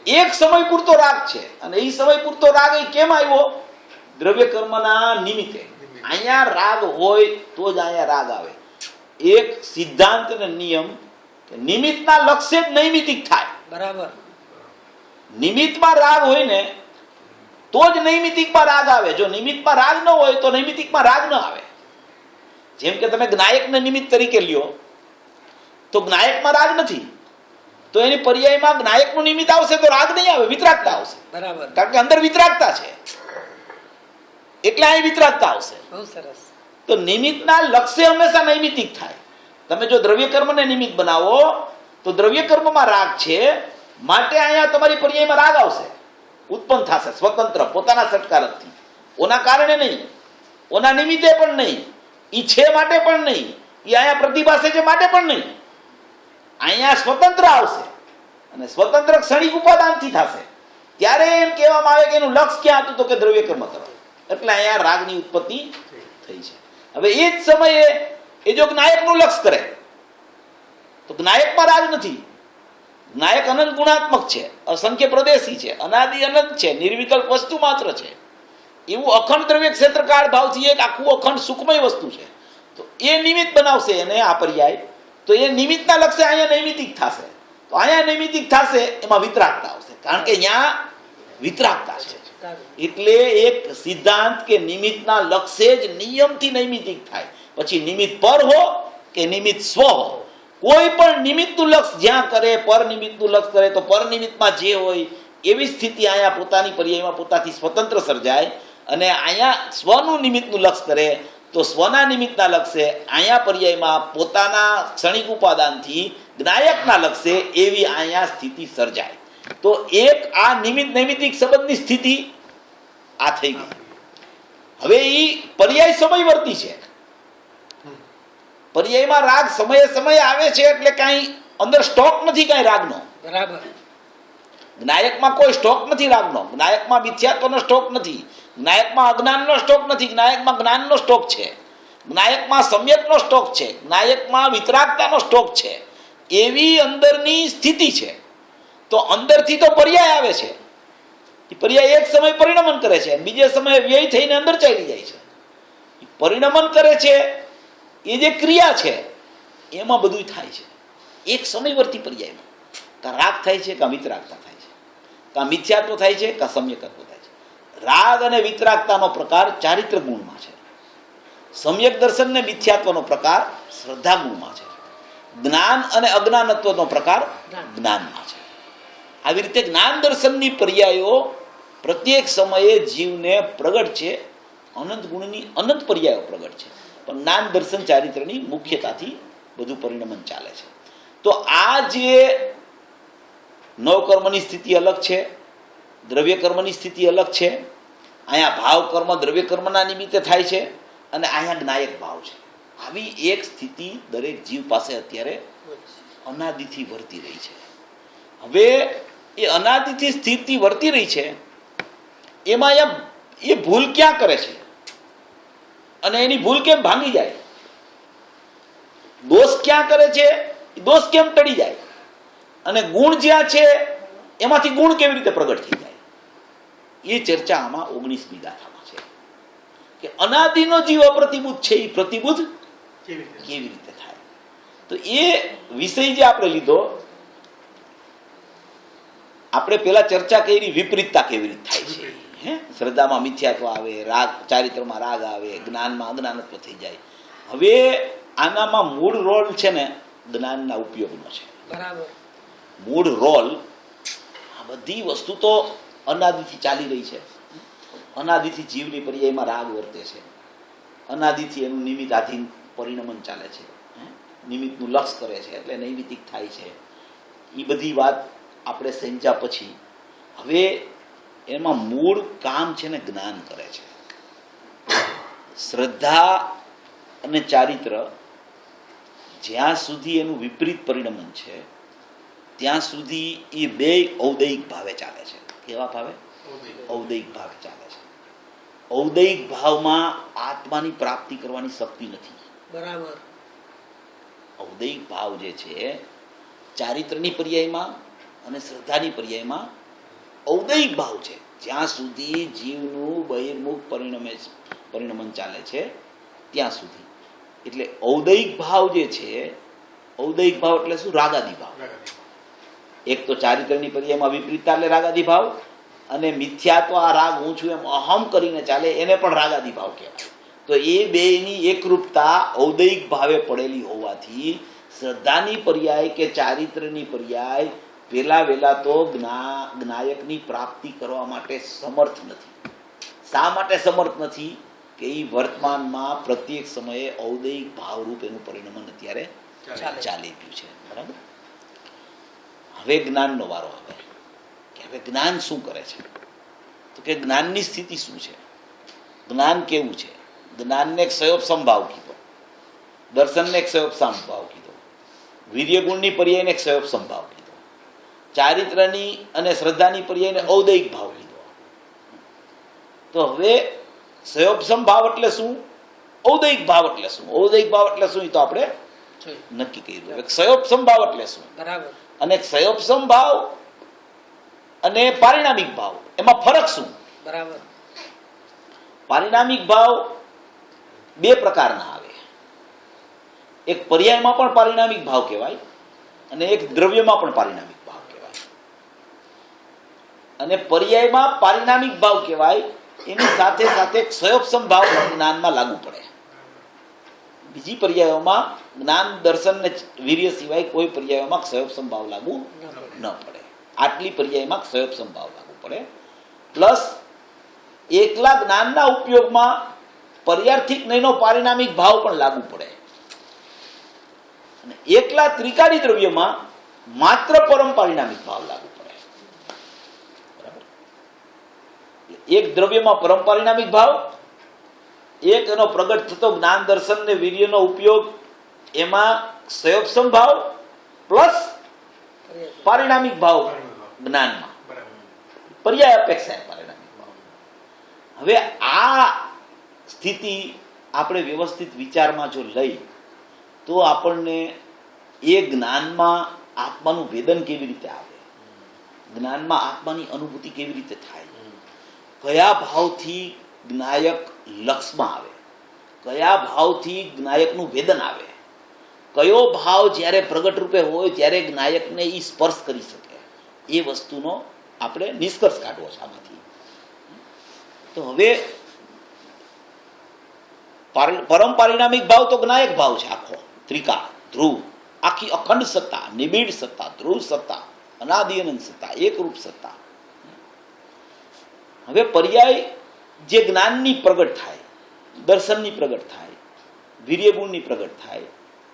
એક સમય પૂરતો રાગ છે. અને એ સમય પૂરતો રાગ એ કેમ આવ્યો? દ્રવ્ય કર્મના નિમિત્તે. અહીંયા રાગ હોય તો જ અહીંયા રાગ આવે. એક સિદ્ધાંત અને નિયમ, નિમિત્તના લક્ષ્ય જ નૈમિતિક થાય. બરાબર. નિમિત્તમાં રાગ હોય ને તો જ નૈમિતિકમાં રાગ આવે. જો નિમિત્તમાં રાગ ન હોય તો નૈમિતિકમાં રાગ ન આવે. જેમ કે તમે જ્ઞાયકને નિમિત્ત તરીકે લ્યો તો જ્ઞાયકમાં રાગ નથી, તો એની પર્યાયમાં જ્ઞાયકનું નિમિત્ત આવશે તો રાગ નહીં આવે, વિતરાગતા આવશે. બરાબર. કારણ કે અંદર વિતરાગતા છે એટલે અહીં વિતરાગતા આવશે. બહુ સરસ. તો નિમિત્તના લક્ષ્ય હંમેશા નૈમિતિક થાય. તમે જો દ્રવ્ય કર્મને નિમિત્ત બનાવો તો દ્રવ્ય કર્મમાં રાગ છે, માટે અહીંયા તમારી પર્યાયમાં રાગ આવશે, ઉત્પન્ન થશે સ્વતંત્ર પોતાના સટકારકથી. ઓના કારણે નહીં, ઓના નિમિત્તે પણ નહીં, ઈ છે માટે પણ નહીં, ઈ અહીંયા પ્રતિભાસે છે માટે પણ નહીં. અહીંયા સ્વતંત્ર આવશે અને સ્વતંત્ર ક્ષણિક ઉપાદાનથી થશે. ત્યારે એમ કહેવામાં આવે કે એનું લક્ષ્ય ક્યાં હતું? તો કે દ્રવ્ય કર્મ તરફ. એટલે અહીંયા રાગની ઉત્પત્તિ થઈ છે. હવે એ જ સમયે એ જો જ્ઞાયકનું લક્ષ કરે તો જ્ઞાયકમાં રાગ નથી. જ્ઞાયક અનંત ગુણાત્મક છે, અસંખ્ય પ્રદેશી છે, અનાદિ અનંત છે, નિર્વિકલ્પ વસ્તુ માત્ર છે. એવું અખંડ દ્રવ્ય ક્ષેત્રકાળ ભાવથી એક આખું અખંડ સુખમય વસ્તુ છે. તો એ નિમિત્ત બનાવશે એને આ પર્યાય, તો એ નિમિત્તના લક્ષ્ય અહીંયા નૈમિતિક થશે. તો અહીંયા નૈમિતિક થશે એમાં વિતરાગતા આવશે, કારણ કે અહીંયા વિતરાગતા છે. એટલે એક સિદ્ધાંત કે નિમિત્તના લક્ષ્ય જ નિયમથી નૈમિતિક થાય. પછી નિમિત્ત પર હો કે નિમિત્ત સ્વ હો, કોઈ પણ નિમિત્તનું લક્ષ જ્યાં કરે, પર નિમિત્તનું લક્ષ કરે, તો પર નિમિત્તમાં જે હોય એવી સ્થિતિ અહીંયા પોતાની પર્યાયમાં પોતાથી સ્વતંત્ર સર્જાય. અને અહીંયા સ્વનું નિમિત્તનું લક્ષ કરે તો સ્વના નિમિત્તના લક્ષે અહીંયા પર્યાયમાં પોતાના ક્ષણિક ઉપાદાનથી જ્ઞાયકના લક્ષે એવી અહીંયા સ્થિતિ સર્જાય. તો એક આ નિમિત્ત નૈમિતિક સંબંધની સ્થિતિ આ થઈ ગઈ. હવે એ પર્યાય સમયવર્તી છે. પર્યાયમાં રાગ સમયે સમયે આવે છે એટલે કાંઈ અંદર સ્ટોક નથી કાંઈ રાગનો. બરાબર. જ્ઞાયકમાં કોઈ સ્ટોક નથી રાગનો. જ્ઞાયકમાં મિથ્યાત્વનો સ્ટોક નથી, જ્ઞાયકમાં અજ્ઞાનનો સ્ટોક નથી, જ્ઞાયકમાં જ્ઞાનનો સ્ટોક છે, જ્ઞાયકમાં સમ્યકનો સ્ટોક છે, જ્ઞાયકમાં વિતરાગતાનો સ્ટોક છે. એવી અંદરની સ્થિતિ છે. તો અંદરથી તો પર્યાય આવે છે. એ પર્યાય એક સમય પરિણમન કરે છે, બીજે સમયે વ્યય થઈને અંદર ચાલી જાય છે. પરિણમન કરે છે એ જે ક્રિયા છે એમાં બધું થાય છે એક સમયવર્તી પર્યાયમાં. કાં રાગ થાય છે, કાં વિતરાગતા થાય છે, કાં મિથ્યાત્વ થાય છે, કાં સમ્યકત્વ થાય છે. રાગ અને વિતરાગતાનો પ્રકાર ચારિત્ર ગુણમાં છે. સમ્યક દર્શન ને મિથ્યાત્વનો પ્રકાર શ્રદ્ધા ગુણમાં છે. જ્ઞાન અને અજ્ઞાનત્વનો પ્રકાર જ્ઞાનમાં છે. આવી રીતે જ્ઞાન દર્શનની પર્યાયો પ્રત્યેક સમયે જીવને પ્રગટ છે. અનંત ગુણની અનંત પર્યાયો પ્રગટ છે, પણ જ્ઞાન દર્શન ચારિત્રની મુખ્યતાથી બધું પરિણમન ચાલે છે. તો આ જે નવકર્મની સ્થિતિ અલગ છે, દ્રવ્ય કર્મની સ્થિતિ અલગ છે, અહીંયા ભાવ કર્મ દ્રવ્ય કર્મના નિમિત્તે થાય છે અને અહીંયા જ્ઞાયક ભાવ છે. આવી એક સ્થિતિ દરેક જીવ પાસે અત્યારે અનાદિથી વર્તી રહી છે. હવે એ અનાદિથી સ્થિતિ વર્તી રહી છે એમાં એ ભૂલ ક્યાં કરે છે અને એની ભૂલ કેમ ભાંગી જાય, દોષ ક્યાં કરે છે, દોષ કેમ ટળી જાય, અને ગુણ જ્યાં છે એમાંથી ગુણ કેવી રીતે પ્રગટ થઈ જાય, એ ચર્ચા આમાં 19મી ગાથામાં છે કે અનાદિનો જીવ અપ્રતિબુદ્ધ છે, એ પ્રતિબુદ્ધ કેવી રીતે થાય. તો એ વિષય જે આપણે લીધો, આપણે પેલા ચર્ચા કરી વિપરીતતા કેવી રીતે થાય છે. શ્રદ્ધામાં મિથ્યાત્વ આવે, રાગ ચારિત્રમાં રાગ આવે, જ્ઞાનમાં અજ્ઞાનત્વ થઈ જાય. હવે આનામાં મૂળ રોલ છે ને જ્ઞાનના ઉપયોગનો છે. બરાબર. મૂળ રોલ આ બધી વસ્તુ તો અનાદિથી ચાલી રહી છે. અનાદિથી જીવની પર્યાયમાં રાગ વર્તે છે, અનાદિથી એનું નિમિત્તાધીન પરિણમન ચાલે છે, નિમિત્તનું લક્ષ કરે છે એટલે નૈમિતિક થાય છે. એ બધી વાત આપણે સમજ્યા પછી હવે એમાં મૂળ કામ છે ને જ્ઞાન કરે છે. શ્રદ્ધા અને ચારિત્ર જ્યાં સુધી એનું વિપરીત પરિણમન છે ત્યાં સુધી એ બે ઔદૈહિક ભાવે ચાલે છે. કેવા ભાવે? ઔદૈહિક ભાવે ચાલે છે. ઔદૈહિક ભાવમાં આત્માની પ્રાપ્તિ કરવાની શક્તિ નથી. બરાબર. ઔદૈહિક ભાવ જે છે ચારિત્રની પર્યાયમાં અને શ્રદ્ધાની પર્યાયમાં ઔદૈહિક ભાવ છે. જ્યાં સુધી જીવનું બહિર્મુખ પરિણમન ચાલે છે ત્યાં સુધી. એટલે ઔદૈહિક ભાવ જે છે, ઔદૈહિક ભાવ એટલે શું? રાગાદી ભાવ. એક તો ચારિત્રની પર્યાયમાં વિપરીતતા એટલે રાગાદી ભાવ, અને મિથ્યાત્વ આ રાગ હું છું એમ અહમ કરીને ચાલે એને પણ રાગાદી ભાવ કહેવાય. તો એ બેની એકરૂપતા ઔદૈહિક ભાવે પડેલી હોવાથી શ્રદ્ધાની પર્યાય કે ચારિત્રની પર્યાય પેલા વેલા તો જ્ઞાયકની પ્રાપ્તિ કરવા માટે સમર્થ નથી. શા માટે સમર્થ નથી? કે એ વર્તમાનમાં પ્રત્યેક સમયે ઔદૈહિક ભાવરૂપ એનું પરિણમન અત્યારે ચાલી રહ્યું છે. બરાબર. હવે જ્ઞાનનો વારો આવે કે હવે જ્ઞાન શું કરે છે? તો કે જ્ઞાનની સ્થિતિ શું છે, જ્ઞાન કેવું છે? જ્ઞાનને એક સંયોગ સંભાવ કીધો, દર્શનને એક સંયોગ સંભાવ કીધો, વીર્ય ગુણની પર્યાયને એક સંયોગ સંભાવ કીધો, ચારિત્રની અને શ્રદ્ધાની પર્યાયને ઔદૈહિક ભાવ કીધો. તો હવે સંયોગ સંભાવ એટલે શું, ઔદૈહિક ભાવ એટલે શું? ઔદૈહિક ભાવ એટલે શું એ તો આપણે નક્કી કર્યું. સંયોગ સંભાવ એટલે શું? બરાબર. અને સંયોગ સંભાવ અને પારિણામિક ભાવ એમાં ફરક શું? બરાબર. પારિણામિક ભાવ બે પ્રકારના આવે. એક પર્યાયમાં પણ પારિણામિક ભાવ કહેવાય અને એક દ્રવ્યમાં પણ પારિણામિક ભાવ કહેવાય. અને પર્યાયમાં પારિણામિક ભાવ કહેવાય, એની સાથે સાથે સંયોગ સંભાવ જ્ઞાનમાં લાગુ પડે. બીજી પર્યાયોમાં જ્ઞાન દર્શન ને વીર્ય સિવાય કોઈ પર્યાયોમાં સંયોગ સંભાવ લાગુ ન પડે. આટલી પર્યાયમાં સંયોગ સંભાવ લાગુ પડે. પ્લસ એકલા જ્ઞાનના ઉપયોગમાં પર્યાર્થિક નહીંનો પારિણામિક ભાવ પણ લાગુ પડે. અને એકલા ત્રિકાળી દ્રવ્યમાં માત્ર પરમ પારિણામિક ભાવ લાગુ પડે. બરાબર. એક દ્રવ્યમાં પરમ પારિણામિક ભાવ, એક એનો પ્રગટ થતો જ્ઞાન દર્શન ને વીર્યનો ઉપયોગ, એમાં સંયોગ સંભાવ પ્લસ પારિણામિક ભાવ જ્ઞાનમાં, પર્યાય અપેક્ષા પારિણામિક ભાવ. હવે આ સ્થિતિ આપણે વ્યવસ્થિત વિચારમાં જો લઈ તો આપણને એ જ્ઞાનમાં આત્માનું વેદન કેવી રીતે આવે, જ્ઞાનમાં આત્માની અનુભૂતિ કેવી રીતે થાય, કયા ભાવથી જ્ઞાયક લક્ષમાં આવે, કયા ભાવથી જ્ઞાયકનું વેદન આવે, કયો ભાવ જ્યારે પ્રગટ રૂપે હોય ત્યારે જ્ઞાયકને એ સ્પર્શ કરી શકે, એ વસ્તુનો આપણે નિષ્કર્ષ કાઢવો છે આમાંથી. તો હવે પરમ પારિણામિક ભાવ તો જ્ઞાયક ભાવ છે. આખો ત્રિકાળ ધ્રુવ, આખી અખંડ સત્તા, નિબિડ સત્તા, ધ્રુવ સત્તા, અનાદિ અનંત સત્તા, એકરૂપ સત્તા. હવે પર્યાય જે જ્ઞાનની પ્રગટ થાય, દર્શનની પ્રગટ થાય, વીર્ય ગુણની પ્રગટ થાય,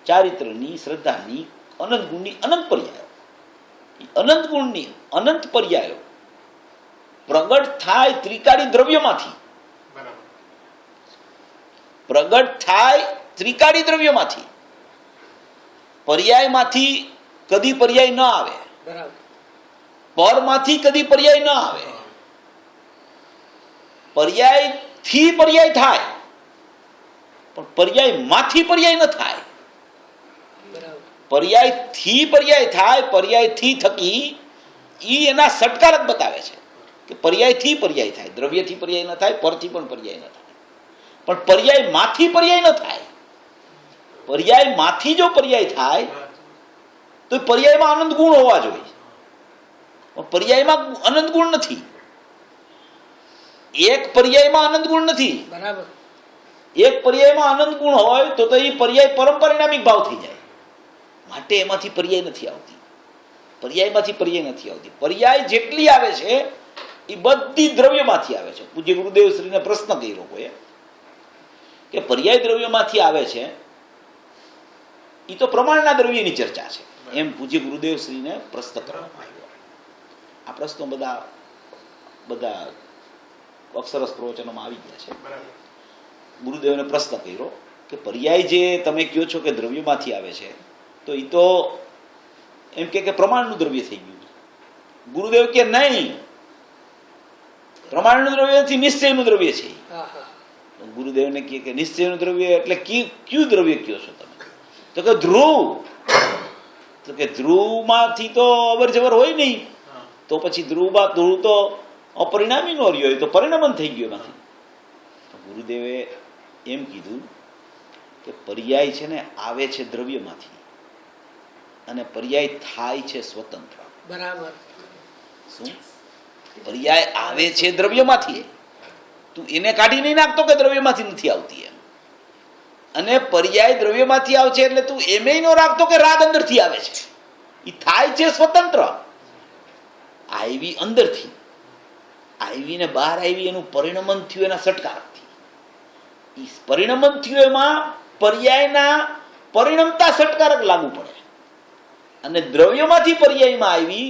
ચારિત્રની, શ્રદ્ધાની, અનંત ગુણની અનંત પર્યાયો, અનંત ગુણની અનંત પર્યાયો પ્રગટ થાય ત્રિકાળી દ્રવ્યમાંથી. પ્રગટ થાય ત્રિકાળી દ્રવ્યમાંથી, પર્યાયમાંથી કદી પર્યાય ન આવે, પરમાંથી કદી પર્યાય ન આવે, પર્યાયથી પર્યાય થાય પણ પર્યાયમાંથી પર્યાય ન થાય. પર્યાયથી પર્યાય થાય, પર્યાયથી થકી ઈ એના સટકારક બતાવે છે કે પર્યાયથી પર્યાય થાય, દ્રવ્યથી પર્યાય ન થાય, પરથી પણ પર્યાય ન થાય, પણ પર્યાયમાંથી પર્યાય ન થાય. પર્યાયમાંથી જો પર્યાય થાય તો પર્યાયમાં અનંત ગુણ હોવા જોઈએ, પણ પર્યાયમાં અનંત ગુણ નથી. એક પર્યાયમાં અનંત ગુણ નથી. બરાબર. એક પર્યાયમાં અનંત ગુણ હોય તો એ પર્યાય પરમ પરિણામિક ભાવ થઈ જાય. માટે એમાંથી પર્યાય નથી આવતી, પર્યાયમાંથી પર્યાય નથી આવતી. પર્યાય જેટલી આવે છે એ બધી દ્રવ્યમાંથી આવે છે. પૂજ્ય ગુરુદેવ શ્રીને પ્રશ્ન કર્યો લોકોએ કે પર્યાય દ્રવ્યમાંથી આવે છે, એ તો પ્રમાણના દ્રવ્યની ચર્ચા છે, એમ પૂજ્ય ગુરુદેવ શ્રીને પ્રશ્ન કરવામાં આવ્યો. આ પ્રશ્નો બધા અક્ષરસ પ્રવચનોમાં આવી ગયા છે. ગુરુદેવને પ્રશ્ન કર્યો કે પર્યાય જે તમે કહો છો કે દ્રવ્યમાંથી આવે છે, તો એ તો એમ કે પ્રમાણનું દ્રવ્ય થઈ ગયું. ગુરુદેવ કે નહીં, પ્રમાણનું દ્રવ્ય નથી, નિશ્ચયનું દ્રવ્ય છે. ગુરુદેવને કહે કે નિશ્ચયનું દ્રવ્ય એટલે કયું દ્રવ્ય કયો છો તમે? તો કે ધ્રુવ. તો કે ધ્રુવમાંથી તો અવર જવર હોય નહીં, તો પછી ધ્રુવ તો અપરિણામી નો રહ્યો, એ તો પરિણામન થઈ ગયો નથી. ગુરુદેવે એમ કીધું કે પર્યાય છે ને આવે છે દ્રવ્યમાંથી, અને પર્યાય થાય છે સ્વતંત્ર. બરાબર. શું? પર્યાય આવે છે દ્રવ્યમાંથી, તું એને કાઢી નહીં નાખતો કે દ્રવ્યમાંથી નથી આવતી એમ. અને પર્યાય દ્રવ્યમાંથી આવે છે એટલે તું એમ ન રાખતો કે રાગ અંદરથી આવે છે. એ થાય છે સ્વતંત્ર. આવી અંદરથી આવી ને બહાર આવી, એનું પરિણમન થયું એના સટકારકથી. એ પરિણમન થયું એમાં પર્યાયના પરિણમતા સટકારક લાગુ પડે. અને દ્રવ્યમાંથી પર્યાયમાં આવી,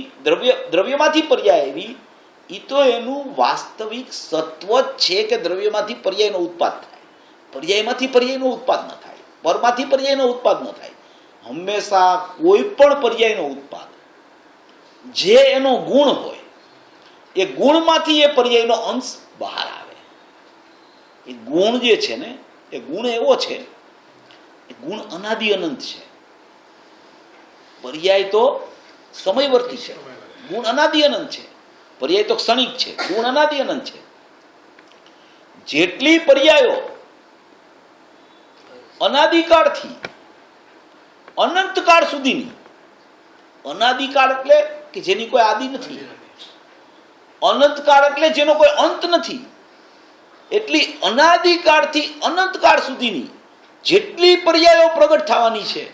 દ્રવ્યમાંથી પર્યાય આવી, એ તો એનું વાસ્તવિક સત્વ જ છે કે દ્રવ્યમાંથી પર્યાયનો ઉત્પાદ થાય, પર્યાયમાંથી પર્યાયનો ઉત્પાદ ન થાય, પરમાંથી પર્યાયનો ઉત્પાદ ન થાય. હંમેશા કોઈ પણ પર્યાયનો ઉત્પાદ જે એનો ગુણ હોય, એ ગુણમાંથી એ પર્યાયનો અંશ બહાર આવે. એ ગુણ જે છે ને, એ ગુણ એવો છે, એ ગુણ અનાદિ અનંત છે. પર્યાય તો સમયવર્તી છે, ગુણ અનાદિ અનંત છે. પર્યાય તો ક્ષણિક છે, ગુણ અનાદિ અનંત છે. જેટલી પર્યાયો અનાદિકાળથી અનંતકાળ સુધીની, અનાદિકાળ એટલે કે જેની કોઈ આદિ નથી, અનંતકાળ એટલે જેનો કોઈ અંત નથી, એટલી અનાદિકાળથી અનંતકાળ સુધીની જેટલી પર્યાયો પ્રગટ થવાની છે,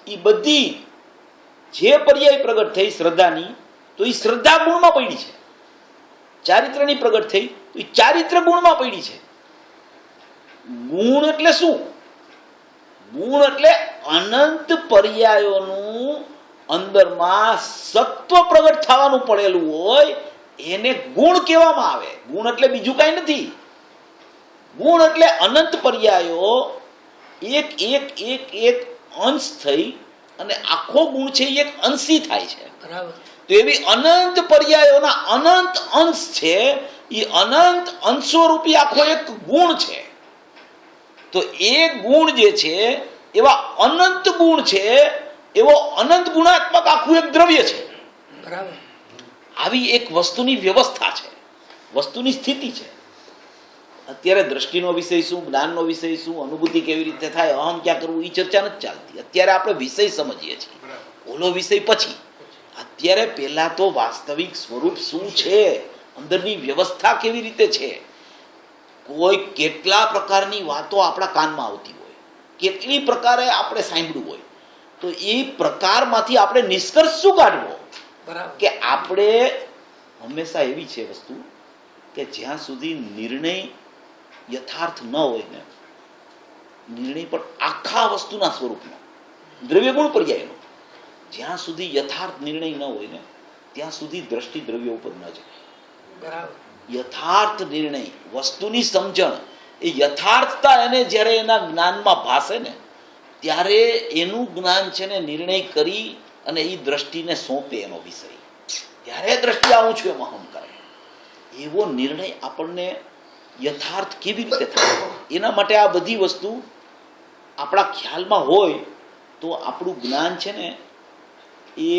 એ બધી જે પર્યાય પ્રગટ થઈ શ્રદ્ધાની, તો એ શ્રદ્ધા ગુણમાં પડી છે. ચારિત્રની પ્રગટ થઈ તો એ ચારિત્ર ગુણમાં પડી છે. ગુણ એટલે શું? ગુણ એટલે અનંત પર્યાયોનું અંદરમાં સત્વ પ્રગટ થવાનું પડેલું હોય, એને ગુણ કહેવામાં આવે. ગુણ એટલે બીજું કઈ નથી. ગુણ એટલે અનંત પર્યાયો એક એક એક એક અંશ થઈ અને આખો ગુણ છે એ એક અંશી થાય છે. બરાબર. તો એવી અનંત પર્યાયોના અનંત અંશ છે, એ અનંત અંશો રૂપી આખો એક ગુણ છે. તો એ ગુણ જે છે એવા અનંત ગુણ છે, એવો અનંત ગુણાત્મક આખું એક દ્રવ્ય છે. બરાબર. આવી એક વસ્તુની વ્યવસ્થા છે, વસ્તુની સ્થિતિ છે. અત્યારે દ્રષ્ટિનો વિષય શું, જ્ઞાનનો વિષય શું, અનુભૂતિ કેવી રીતે થાય, અહમ ક્યાં કરવું, એ ચર્ચા નથી ચાલતી. અત્યારે આપણે વિષય સમજીએ છીએ, ઓલો વિષય પછી. અત્યારે પહેલા તો વાસ્તવિક સ્વરૂપ શું છે, અંદરની વ્યવસ્થા કેવી રીતે છે. કોઈ કેટલા પ્રકારની વાતો આપણા કાનમાં આવતી હોય, કેટલી પ્રકારે આપણે સાંભળ્યું હોય, તો એ પ્રકારમાંથી આપણે નિષ્કર્ષ શું કાઢવો? કે આપણે હંમેશા એવી છે વસ્તુ કે જ્યાં સુધી નિર્ણય યથાર્થ ન હોય ને, નિર્ણય પણ આખા વસ્તુના સ્વરૂપનો, દ્રવ્ય ગુણ પર્યાયનો, જ્યાં સુધી યથાર્થ નિર્ણય ન હોય ને, ત્યાં સુધી દ્રષ્ટિ દ્રવ્ય ઉપર ન જાય. યથાર્થ નિર્ણય, વસ્તુની સમજણ, એ યથાર્થતા એને જ્યારે એના જ્ઞાનમાં ભાસે ને ત્યારે એનું જ્ઞાન છે ને નિર્ણય કરી અને એ દ્રષ્ટિને સોંપે એનો વિષય, ત્યારે દ્રષ્ટિ આવું છું એમ અહમ કરે. એવો નિર્ણય આપણને યથાર્થ કેવી રીતે થાય, એના માટે આ બધી વસ્તુ આપણા ખ્યાલમાં હોય તો આપણું જ્ઞાન છે ને એ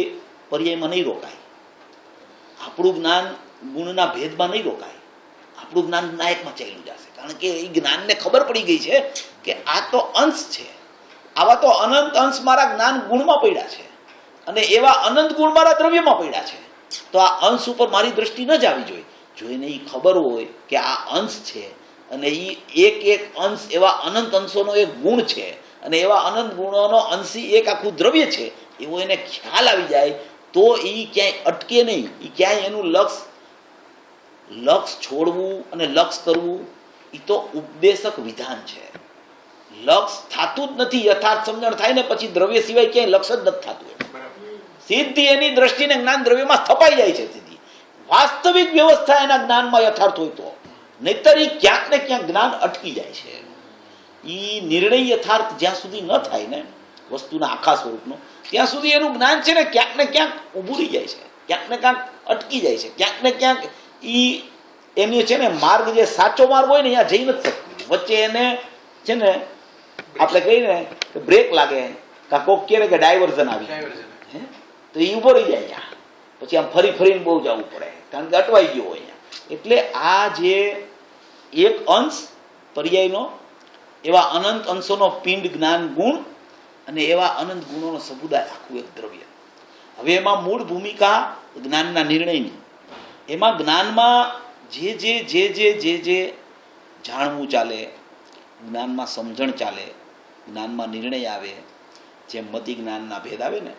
પર્યાયમાં નહીં રોકાય, આપણું જ્ઞાન ગુણના ભેદમાં નહીં રોકાય, આપણું જ્ઞાન નાયકમાં ચાલ્યું જશે. કારણ કે એ જ્ઞાનને ખબર પડી ગઈ છે કે આ તો અંશ છે, આવા તો અનંત અંશ મારા જ્ઞાન ગુણમાં પડ્યા છે અને એવા અનંત ગુણ મારા દ્રવ્યમાં પડ્યા છે, તો આ અંશ ઉપર મારી દ્રષ્ટિ ન જ આવી જોઈએ. જો એને એ ખબર હોય કે આ અંશ છે અને એ એક એક અંશ એવા અનંત અંશોનો એક ગુણ છે અને એવા અનંત ગુણોનો અંશી એક આખું દ્રવ્ય છે, એવો એને ખ્યાલ આવી જાય તો એ ક્યાંય અટકે નહીં. એ ક્યાંય એનું લક્ષ છોડવું અને લક્ષ કરવું એ તો ઉપદેશક વિધાન છે. લક્ષ થતું જ નથી, યથાર્થ સમજણ થાય ને પછી દ્રવ્ય સિવાય ક્યાંય લક્ષ જ નથી થતું. સીધી એની દ્રષ્ટિને જ્ઞાન દ્રવ્યમાં સ્થપાઈ જાય છે. સીધી વાસ્તવિક વ્યવસ્થા એના જ્ઞાનમાં યથાર્થ હોય તો, નહીતર એ ક્યાંક ને ક્યાંક જ્ઞાન અટકી જાય છે. એ નિર્ણય યથાર્થ જ્યાં સુધી ન થાય ને વસ્તુના આખા સ્વરૂપનો, ત્યાં સુધી એનું જ્ઞાન છે ને ક્યાંક ને ક્યાંક ઊભું રહી જાય છે, ક્યાંક ને ક્યાંક અટકી જાય છે, ક્યાંક ને ક્યાંક એની છે ને માર્ગ જે સાચો માર્ગ હોય ને ત્યાં જઈ નથી શકતું. વચ્ચે એને છે ને આપણે કહીએ ને કે બ્રેક લાગે, કાં કોક કહે કે ડાયવર્ઝન આવી તો એ ઉભો રહી જાય, પછી આમ ફરી ફરીને બહુ જવું પડે કારણ કે અટવાઈ ગયો હોય. એટલે આ જે એક અંશ પર્યાયનો, એવા અનંત અંશોનો પિંડ જ્ઞાન ગુણ અને એવા અનંત ગુણોનો સમુદાય આખું એક દ્રવ્ય. હવે એમાં મૂળ ભૂમિકા જ્ઞાનના નિર્ણયની, એમાં જ્ઞાનમાં જે જે જે જે જે જે જાણવું ચાલે, જ્ઞાનમાં સમજણ ચાલે, જ્ઞાનમાં નિર્ણય આવે, જેમ મતિ જ્ઞાનના ભેદ આવે ને,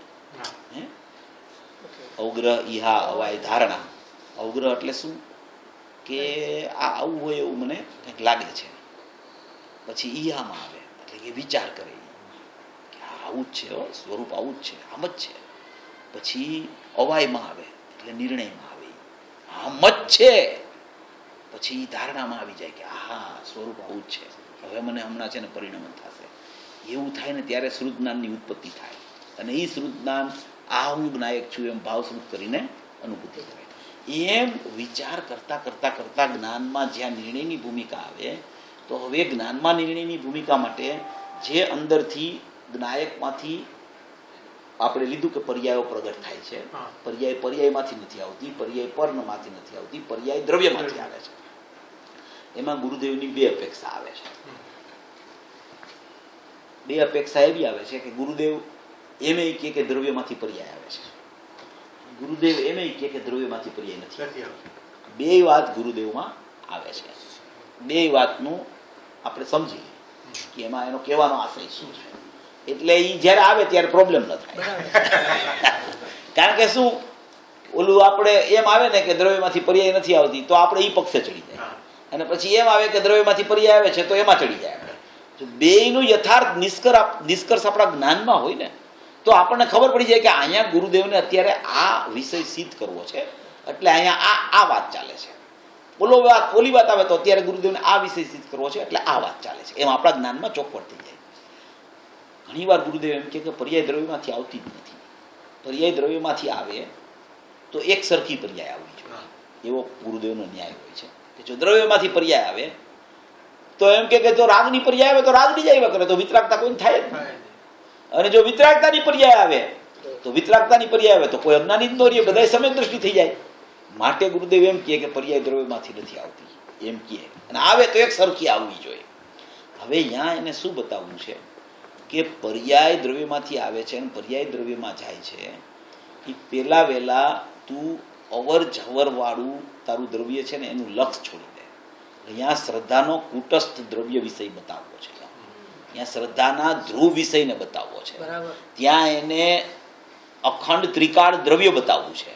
અવગ્રહ ઈહા અવાય ધારણા. અવગ્રહ એટલે શું કે આ આવું હોય એવું મને કંઈક લાગે છે, પછી ઈહામાં આવે એટલે કે વિચાર કરે કે આવું જ છે, સ્વરૂપ આવું જ છે, આમ જ છે. પછી અવાયમાં આવે એટલે નિર્ણયમાં આવે આમ જ છે. પછી ધારણામાં આવી જાય કે હા સ્વરૂપ આવું જ છે, હવે મને હમણાં છે ને પરિણમન થશે. એવું થાય ને ત્યારે શ્રુત જ્ઞાનની ઉત્પત્તિ થાય અને એ શ્રુત જ્ઞાન આ હું જ્ઞાયક છું એમ ભાવશ્રુત કરીને અનુભૂતિ કરે. એમ વિચાર કરતા કરતા કરતા જ્ઞાનમાં જ્યાં નિર્ણયની ભૂમિકા આવે તો હવે જ્ઞાનમાં નિર્ણયની ભૂમિકા માટે જે અંદરથી જ્ઞાયકમાંથી આપણે લીધું કે પર્યાયો પ્રગટ થાય છે, પર્યાય પર્યાયમાંથી નથી આવતી, પર્યાય પર્ણમાંથી નથી આવતી, પર્યાય દ્રવ્યમાંથી આવે છે. એમાં ગુરુદેવની બે અપેક્ષા આવે છે. બે અપેક્ષા એવી આવે છે કે ગુરુદેવ એમ કહે કે દ્રવ્યમાંથી પર્યાય આવે છે, ગુરુદેવ એમ કહે કે દ્રવ્યમાંથી પર્યાય નથી આવતો. બે વાત ગુરુદેવમાં આવે છે. બે વાતનું આપણે સમજી કે એમાં એનો કહેવાનો આશય શું છે. એટલે એ જયારે આવે ત્યારે પ્રોબ્લેમ ન થાય. કારણ કે શું ઓલું આપણે એમ આવે ને કે દ્રવ્યમાંથી પર્યાય નથી આવતી તો આપણે એ પક્ષે ચડી જાય, અને પછી એમ આવે કે દ્રવ્યમાંથી પર્યાય આવે છે તો એમાં ચડી જાય. આપણે જો બેયનું યથાર્થ નિષ્કર્ષ આપણા જ્ઞાનમાં હોય ને તો આપણને ખબર પડી જાય કે અહીંયા ગુરુદેવને અત્યારે આ વિષય સિદ્ધ કરવો છે, એટલે અહીંયા આ વાત ચાલે છે. ઓલી વાત આવે તો અત્યારે ગુરુદેવને આ વિષય સિદ્ધ કરવો છે એટલે આ વાત ચાલે છે. એમ આપણા જ્ઞાનમાં ચોખવટ થઈ જાય. ઘણી વાર ગુરુદેવ એમ કે પર્યાય દ્રવ્યમાંથી આવતી જ નથી. પર્યાય દ્રવ્યમાંથી આવે તો એક સરખી પર્યાય આવવી જોઈએ, એવો ગુરુદેવનો ન્યાય હોય છે કે જો દ્રવ્યમાંથી પર્યાય આવે તો એમ કે જો રાગની પર્યાય આવે તો રાગની જ આવ્યા કરે તો વિતરાગતા કોઈ થાય જ નહીં. અને જો વિતરાગતાની પર્યાય આવે તો વિતરાગતાની પર્યાય આવે તો કોઈ અજ્ઞાની જ ન રહે, બધા સમય દ્રષ્ટિ થઈ જાય. માટે ગુરુદેવ એમ કહે કે પર્યાય દ્રવ્યમાંથી નથી આવતી એમ કહે, અને આવે તો એક સરખી આવવી જોઈએ. હવે અહીંયા એને શું બતાવવું છે કે પર્યાય દ્રવ્યમાંથી આવે છે અને પર્યાય દ્રવ્યમાં જાય છે એ પહેલા વહેલા તું અવર જવર વાળું તારું દ્રવ્ય છે ને એનું લક્ષ છોડી દે. અહીંયા શ્રદ્ધાનો કુટસ્થ દ્રવ્ય વિષય બતાવવો છે, ત્યાં શ્રદ્ધાના ધ્રુવ વિષયને બતાવવો છે, ત્યાં એને અખંડ ત્રિકાળ દ્રવ્ય બતાવવું છે.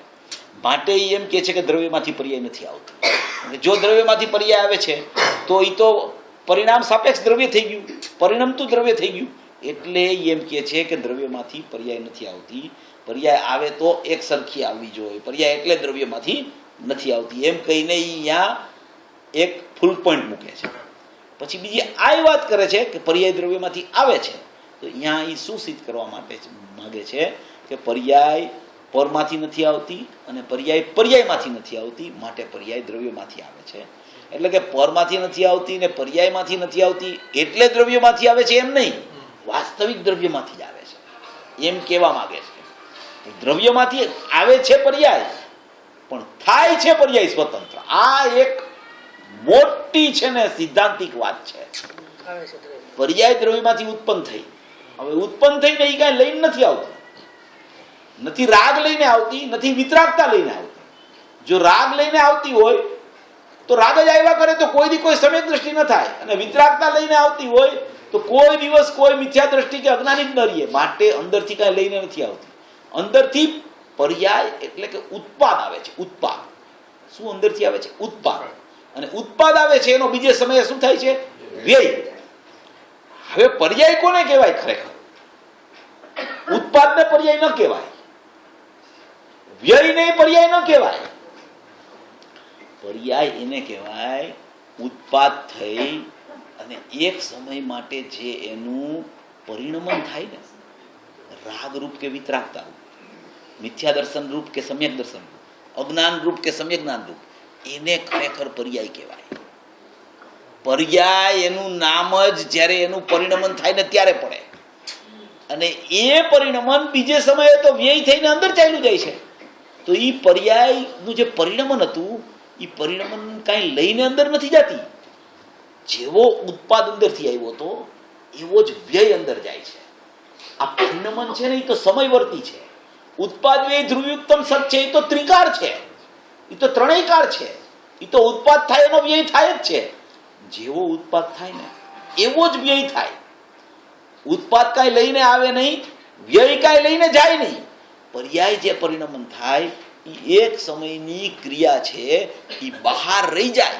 માટે એમ કે છે કે દ્રવ્યમાંથી પર્યાય નથી આવતું. જો દ્રવ્યમાંથી પર્યાય આવે છે તો એ તો પરિણામ સાપેક્ષ દ્રવ્ય થઈ ગયું, પરિણમતું દ્રવ્ય થઈ ગયું. એટલે એમ કે છે કે દ્રવ્યમાંથી પર્યાય નથી આવતી, પર્યાય આવે તો એક સરખી આવવી જોઈએ, પર્યાય એટલે દ્રવ્યમાંથી નથી આવતી એમ કહીને અહીંયા એક ફૂલ પોઈન્ટ મૂકે છે. પછી બીજી આ વાત કરે છે કે પર્યાય દ્રવ્યમાંથી આવે છે. તો અહીંયા એ શું સિદ્ધ કરવા માટે માગે છે કે પર્યાય પરમાંથી નથી આવતી અને પર્યાય પર્યાયમાંથી નથી આવતી, માટે પર્યાય દ્રવ્યમાંથી આવે છે. એટલે કે પરમાંથી નથી આવતી ને પર્યાયમાંથી નથી આવતી એટલે દ્રવ્યમાંથી આવે છે એમ નહીં, વાસ્તવિક દ્રવ્યમાંથી જ આવે છે એમ કહેવા માંગે છે. દ્રવ્યમાંથી આવે છે પર્યાય, પણ થાય છે પર્યાય સ્વતંત્ર. આ એક મોટી છે ને સિદ્ધાંતિક વાત છે. પર્યાય દ્રવ્યમાંથી ઉત્પન્ન થઈ, હવે ઉત્પન્ન થઈને એ કાંઈ લઈને નથી આવતી, નથી રાગ લઈને આવતી, નથી વિતરાગતા લઈને આવતી. જો રાગ લઈને આવતી હોય તો રાગ જ આવ્યા કરે તો કોઈ દી કોઈ સમ્યક દ્રષ્ટિ ન થાય, અને વિતરાગતા લઈને આવતી હોય તો કોઈ દિવસ કોઈ મિથ્યા દ્રષ્ટિ કે અજ્ઞાની જ ન રહીએ. માટે અંદરથી કાંઈ લઈને નથી આવતી. અંદરથી પર્યાય એટલે કે ઉત્પાદ આવે છે. ઉત્પાદ શું અંદરથી આવે છે? ઉત્પાદ. અને ઉત્પાદ આવે છે એનો બીજે સમયે શું થાય છે? વ્યય. હવે પર્યાય કોને કહેવાય? ખરેખર ઉત્પાદને પર્યાય ન કહેવાય, વ્યયને પર્યાય ન કહેવાય. પર્યાય એને કહેવાય ઉત્પાદ થઈ અને એક સમય માટે જે એનું પરિણમન થાય ને, રાગ રૂપ કે વિતરાગતા રૂપ, મિથ્યા દર્શન રૂપ કે સમ્યક દર્શન રૂપ, અજ્ઞાન રૂપ કે સમ્યક જ્ઞાન રૂપ, એને ખરેખર પર્યાય કહેવાય. પર્યાય એનું નામ જ જ્યારે એનું પરિણમન થાય ને ત્યારે પડે, અને એ પરિણમન બીજે સમયે તો વ્યય થઈને અંદર ચાલ્યું જાય છે. તો એ પર્યાયનું જે પરિણમન હતું એ પરિણમન કાંઈ લઈને અંદર નથી જતી. જેવો ઉત્પાદ અંદરથી આવ્યો હતો એવો જ વ્યય અંદર જાય છે. આ પરિણમન છે ને એ તો સમયવર્તી છે. ઉત્પાદ વ્યય ધ્રુવયુક્તમ સત છે એ તો ત્રિકાર છે, એ તો ત્રણેય કાર છે. એ તો ઉત્પાદ થાય એનો વ્યય થાય જ છે. જેવો ઉત્પાદ થાય ને એવો જ વ્યય થાય. ઉત્પાદ કાંઈ લઈને આવે નહીં, વ્યય કાંઈ લઈને જાય નહીં. પર્યાય જે પરિણમન થાય એ એક સમયની ક્રિયા છે, એ બહાર રહી જાય.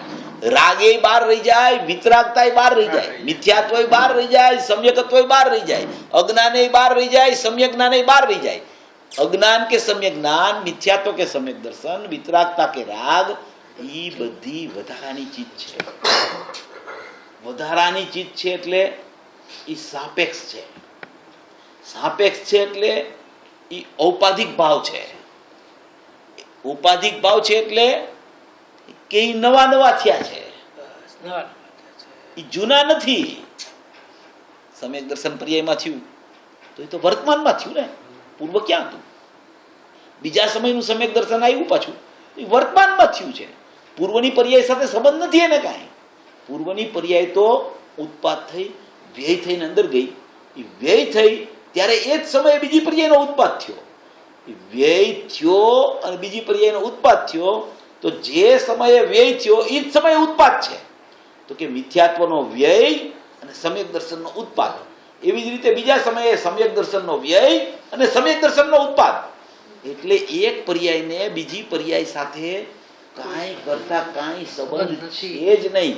રાગે બહાર રહી જાય, વિતરાગતા બહાર રહી જાય, મિથ્યાત્વ બહાર રહી જાય, સમ્યકત્વ બહાર રહી જાય, અજ્ઞાને બહાર રહી જાય, સમ્યક જ્ઞાને બહાર રહી જાય. અજ્ઞાન કે સમ્યક જ્ઞાન, મિથ્યાત્વ કે સમ્યક દર્શન, વિતરાગતા કે રાગ, એ બધી વધારાની ચીજ છે. વધારાની ચીજ છે એટલે એ સાપેક્ષ છે. સાપેક્ષ છે એટલે એ ઔપાધિક ભાવ છે. ઔપાધિક ભાવ છે એટલે કે એ નવા નવા થયા છે, એ જૂના નથી. સમ્યક દર્શન પર્યાયમાં થયું તો એ તો વર્તમાનમાં થયું ને, પૂર્વ ક્યાં હતું? બીજા સમયનું સમ્યક દર્શન આવ્યું પાછું, એ વર્તમાનમાં થયું છે. પૂર્વની પર્યાય સાથે સંબંધ નથી એને કાંઈ. પૂર્વની પર્યાય તો ઉત્પાદ થઈ, વ્યય થઈને અંદર ગઈ. એ વ્યય થઈ ત્યારે એ જ સમયે બીજી પર્યાયનો ઉત્પાદ થયો. વ્યય થયો અને બીજી પર્યાયનો ઉત્પાદ થયો, તો જે સમયે વ્યય થયો એ જ સમયે ઉત્પાદ છે. તો કે મિથ્યાત્વનો વ્યય અને સમ્યક દર્શનનો ઉત્પાદ. એવી જ રીતે બીજા સમયે સમ્યક દર્શનનો વ્યય અને સમ્યક દર્શનનો ઉત્પાદ. એટલે એક પર્યાયને બીજી પર્યાય સાથે કાંઈ કરતા કાંઈ સંબંધ છે જ નહીં.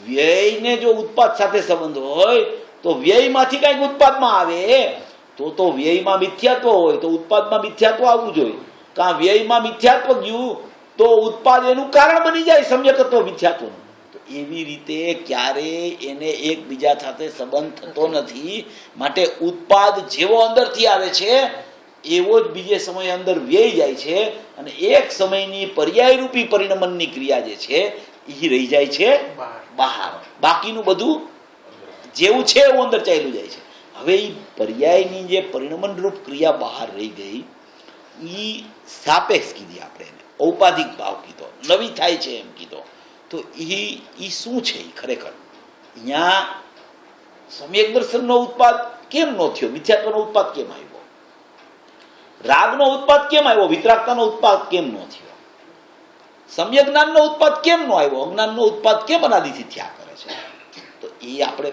વ્યયને જો ઉત્પાદ સાથે સંબંધ હોય તો વ્યયમાંથી કાંઈક ઉત્પાદમાં આવે, તો વ્યયમાં મિથ્યાત્વ હોય તો ઉત્પાદમાં મિથ્યાત્વ આવવું જોઈએ. કાં વ્યયમાં મિથ્યાત્વ ગયું તો ઉત્પાદ એનું કારણ બની જાય સમ્યકત્વ મિથ્યાત્વનું. તો એવી રીતે ક્યારેય એને એકબીજા સાથે સંબંધ થતો નથી. માટે ઉત્પાદ જેવો અંદરથી આવે છે એવો જ બીજે સમય અંદર વ્યય જાય છે, અને એક સમયની પર્યાયરૂપી પરિણમનની ક્રિયા જે છે એ રહી જાય છે બહાર. બાકીનું બધું જેવું છે એવું અંદર ચાલ્યું જાય છે. હવે એ પર્યાયની જે પરિણમન રૂપ ક્રિયા બહાર રહી ગઈ એ સાપેક્ષ કીધી આપણે એને, ઔપાધિક ભાવ કીધો, નવી થાય છે એમ કીધો. તો એ શું છે? એ ખરેખર અહીંયા સમ્યક દર્શનનો ઉત્પાદ કેમ ન થયો? મિથ્યાત્વનો ઉત્પાદ કેમ આવ્યો? રાગનો ઉત્પાદ કેમ આવ્યો? વિતરાગતાનો ઉત્પાદ કેમ ન થયો? સમ્યક જ્ઞાનનો ઉત્પાદ કેમ ન આવ્યો? અજ્ઞાનનો ઉત્પાદ કેમ અનાદિથી થયા કરે છે? તો એ આપણે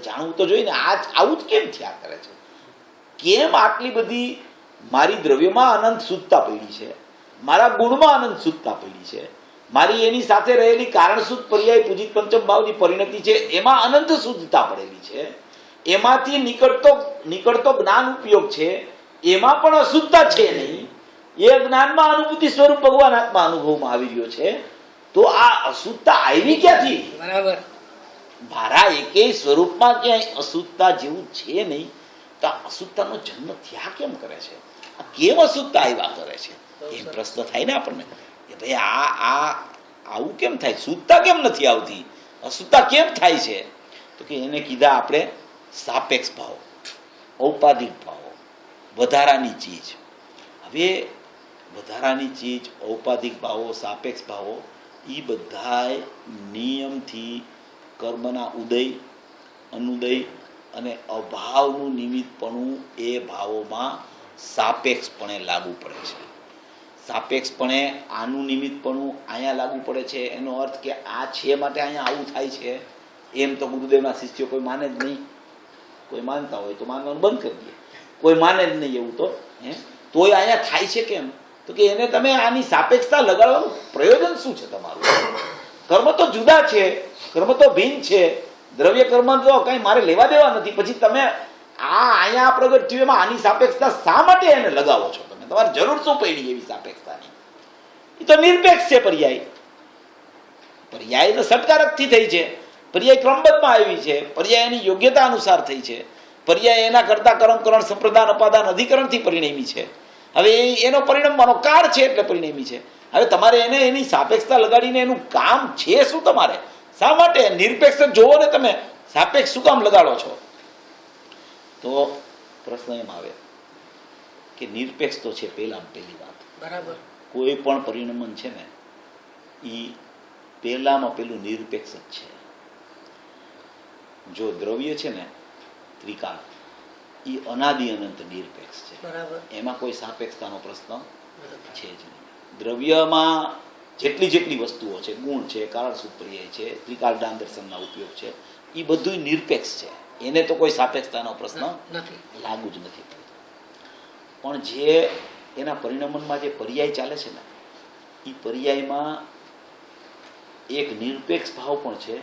જાણવું તો જોઈએ ને. આવું જ કેમ થયા કરે છે? કેમ આટલી બધી મારી દ્રવ્યમાં અનંત શુદ્ધતા પડી છે, મારા ગુણમાં અનંત શુદ્ધતા પડી છે, મારી એની સાથે રહેલી કારણ શુદ્ધ પર્યાય પૂજિત પંચમ ભાવની પરિણતિ છે એમાં અનંત શુદ્ધતા પડેલી છે. એમાંથી નીકળતો જ્ઞાન ઉપયોગ છે એમાં પણ અશુદ્ધતા છે નહીં. એ જ્ઞાનમાં અનુભૂતિ સ્વરૂપ ભગવાન આત્મા અનુભવમાં આવી રહ્યો છે. તો આ અશુદ્ધતા આવી ક્યાંથી? બરાબર. મારા એકેય સ્વરૂપમાં ક્યાંય અશુદ્ધતા જેવું છે નહીં, તો આ અશુદ્ધતાનો જન્મ થયા કેમ કરે છે? આ કેમ અશુદ્ધતા આવ્યા કરે છે? એ પ્રશ્ન થાય ને આપણને કે ભાઈ આવું કેમ થાય? શુદ્ધતા કેમ નથી આવતી? અશુદ્ધતા કેમ થાય છે? તો કે એને કીધા આપણે સાપેક્ષ ભાવો, ઔપાધિક ભાવો, વધારાની ચીજ. હવે વધારાની ચીજ, ઔપાધિક ભાવો, સાપેક્ષ ભાવો, એ બધાય નિયમથી કર્મના ઉદય, અનુદય અને અભાવનું નિમિત્તપણું એ ભાવોમાં સાપેક્ષપણે લાગુ પડે છે. સાપેક્ષપણે આનું નિમિત્તપણું અહીંયા લાગુ પડે છે. એનો અર્થ કે આ છે માટે અહીંયા આવું થાય છે, એમ તો ગુરુદેવના શિષ્યો કોઈ માને જ નહીં. કોઈ માનતા હોય તો માનવાનું બંધ કરી દે, કોઈ માને જ નહીં એવું તો તોય અહીંયા થાય છે કેમ? તો કે એને તમે આની સાપેક્ષતા લગાડવાનું પ્રયોજન શું છે તમારું? કર્મ તો જુદા છે, કર્મ તો ભિન્ન છે, દ્રવ્ય કર્મ તો કઈ મારે લેવા દેવા નથી. પછી તમે અહીંયા પ્રગટ થયું એમાં આની સાપેક્ષતા શા માટે એને લગાવો છો? તમે તમારે જરૂર શું પડી એવી સાપેક્ષતાની? એ તો નિરપેક્ષ છે. પર્યાય તો સટકારકથી થઈ છે, પર્યાય ક્રમબદ્ધમાં આવી છે, પર્યાય એની યોગ્યતા અનુસાર થઈ છે, પર્યાય એના કરતા કર્મકરણ સંપ્રદાન અપાદાન અધિકરણથી પરિણમી છે. હવે એનો પરિણમવાનો કાર છે એટલે પરિણમી છે. હવે તમારે એને એની સાપેક્ષતા લગાડીને એનું કામ છે શું? તમારે શા માટે નિરપેક્ષ જોવો ને? તમે સાપેક્ષ શું કામ લગાડો છો? તો પ્રશ્ન એમ આવે કે નિરપેક્ષ તો છે પહેલી વાત. બરાબર. કોઈ પણ પરિણમન છે ને એ પહેલામાં પેલું નિરપેક્ષ જ છે. જો દ્રવ્ય છે ને ત્રિકાળ, એ અનાદિ અનંત નિરપેક્ષ છે. બરાબર. એમાં કોઈ સાપેક્ષતાનો પ્રશ્ન છે જ નહીં. દ્રવ્યમાં જેટલી વસ્તુઓ છે, ગુણ છે, કારણ સુપર્યાય છે, ત્રિકાળદાન દર્શનના ઉપયોગ છે, એ બધું નિરપેક્ષ છે. એને તો કોઈ સાપેક્ષતાનો પ્રશ્ન લાગુ જ નથી પડતો. પણ જે એના પરિણમનમાં જે પર્યાય ચાલે છે ને, એ પર્યાયમાં એક નિરપેક્ષ ભાવ પણ છે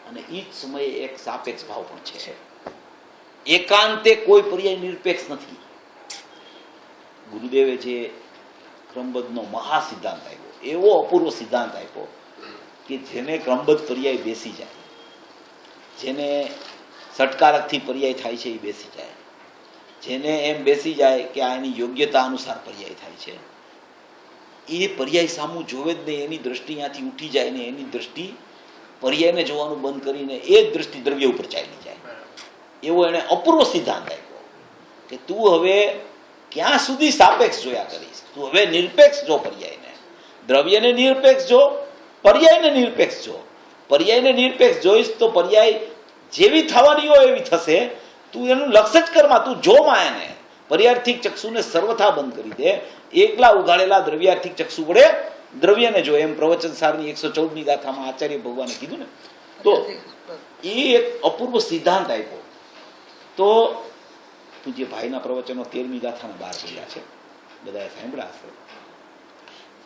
અને એ જ સમયે એક સાપેક્ષ ભાવ પણ છે. એકાંતે કોઈ પર્યાય નિરપેક્ષ નથી. ગુરુદેવે જે ક્રમબદ્ધનો મહા સિદ્ધાંત આપ્યો, એવો અપૂર્વ સિદ્ધાંત આપ્યો કે જેને ક્રમબદ્ધ પર્યાય બેસી જાય, જેને સટકારકથી પર્યાય થાય છે એ બેસી જાય, જેને એમ બેસી જાય કે આ એની યોગ્યતા અનુસાર પર્યાય થાય છે, એ પર્યાય સામું જોવે જ નહીં. એની દ્રષ્ટિ ત્યાંથી ઉઠી જાય ને એની દ્રષ્ટિ પર્યાયને જોવાનું બંધ કરીને એ જ દ્રષ્ટિ દ્રવ્ય ઉપર ચાલી જાય. એવો એને અપૂર્વ સિદ્ધાંત આપ્યો કે તું હવે ક્યાં સુધી સાપેક્ષ જોયા કરીશ? તું હવે નિરપેક્ષ જો પર્યાયને. દ્રવ્યને નિરપેક્ષ જો, પર્યાયને નિરપેક્ષ જો. પર્યાયને નિરપેક્ષ જોઈશ તો પર્યાય જેવી થવાની હોય એવી થશે. તું એનું લક્ષ્ય જ કરમાં, તું જોમાં એને. પર્યાર્થિક ચક્ષુને સર્વથા બંધ કરી દે. એકલા ઉગાડેલા દ્રવ્યાર્થિક ચક્ષુ વડે દ્રવ્યને જો. એમ પ્રવચન સારની 114મી ગાથામાં આચાર્ય ભગવાને કીધું ને. તો એ એક અપૂર્વ સિદ્ધાંત આપ્યો. તો પૂજ્ય ભાઈના પ્રવચનો 13મી ગાથાના 12 પડ્યા છે, બધાએ સાંભળ્યા હશે.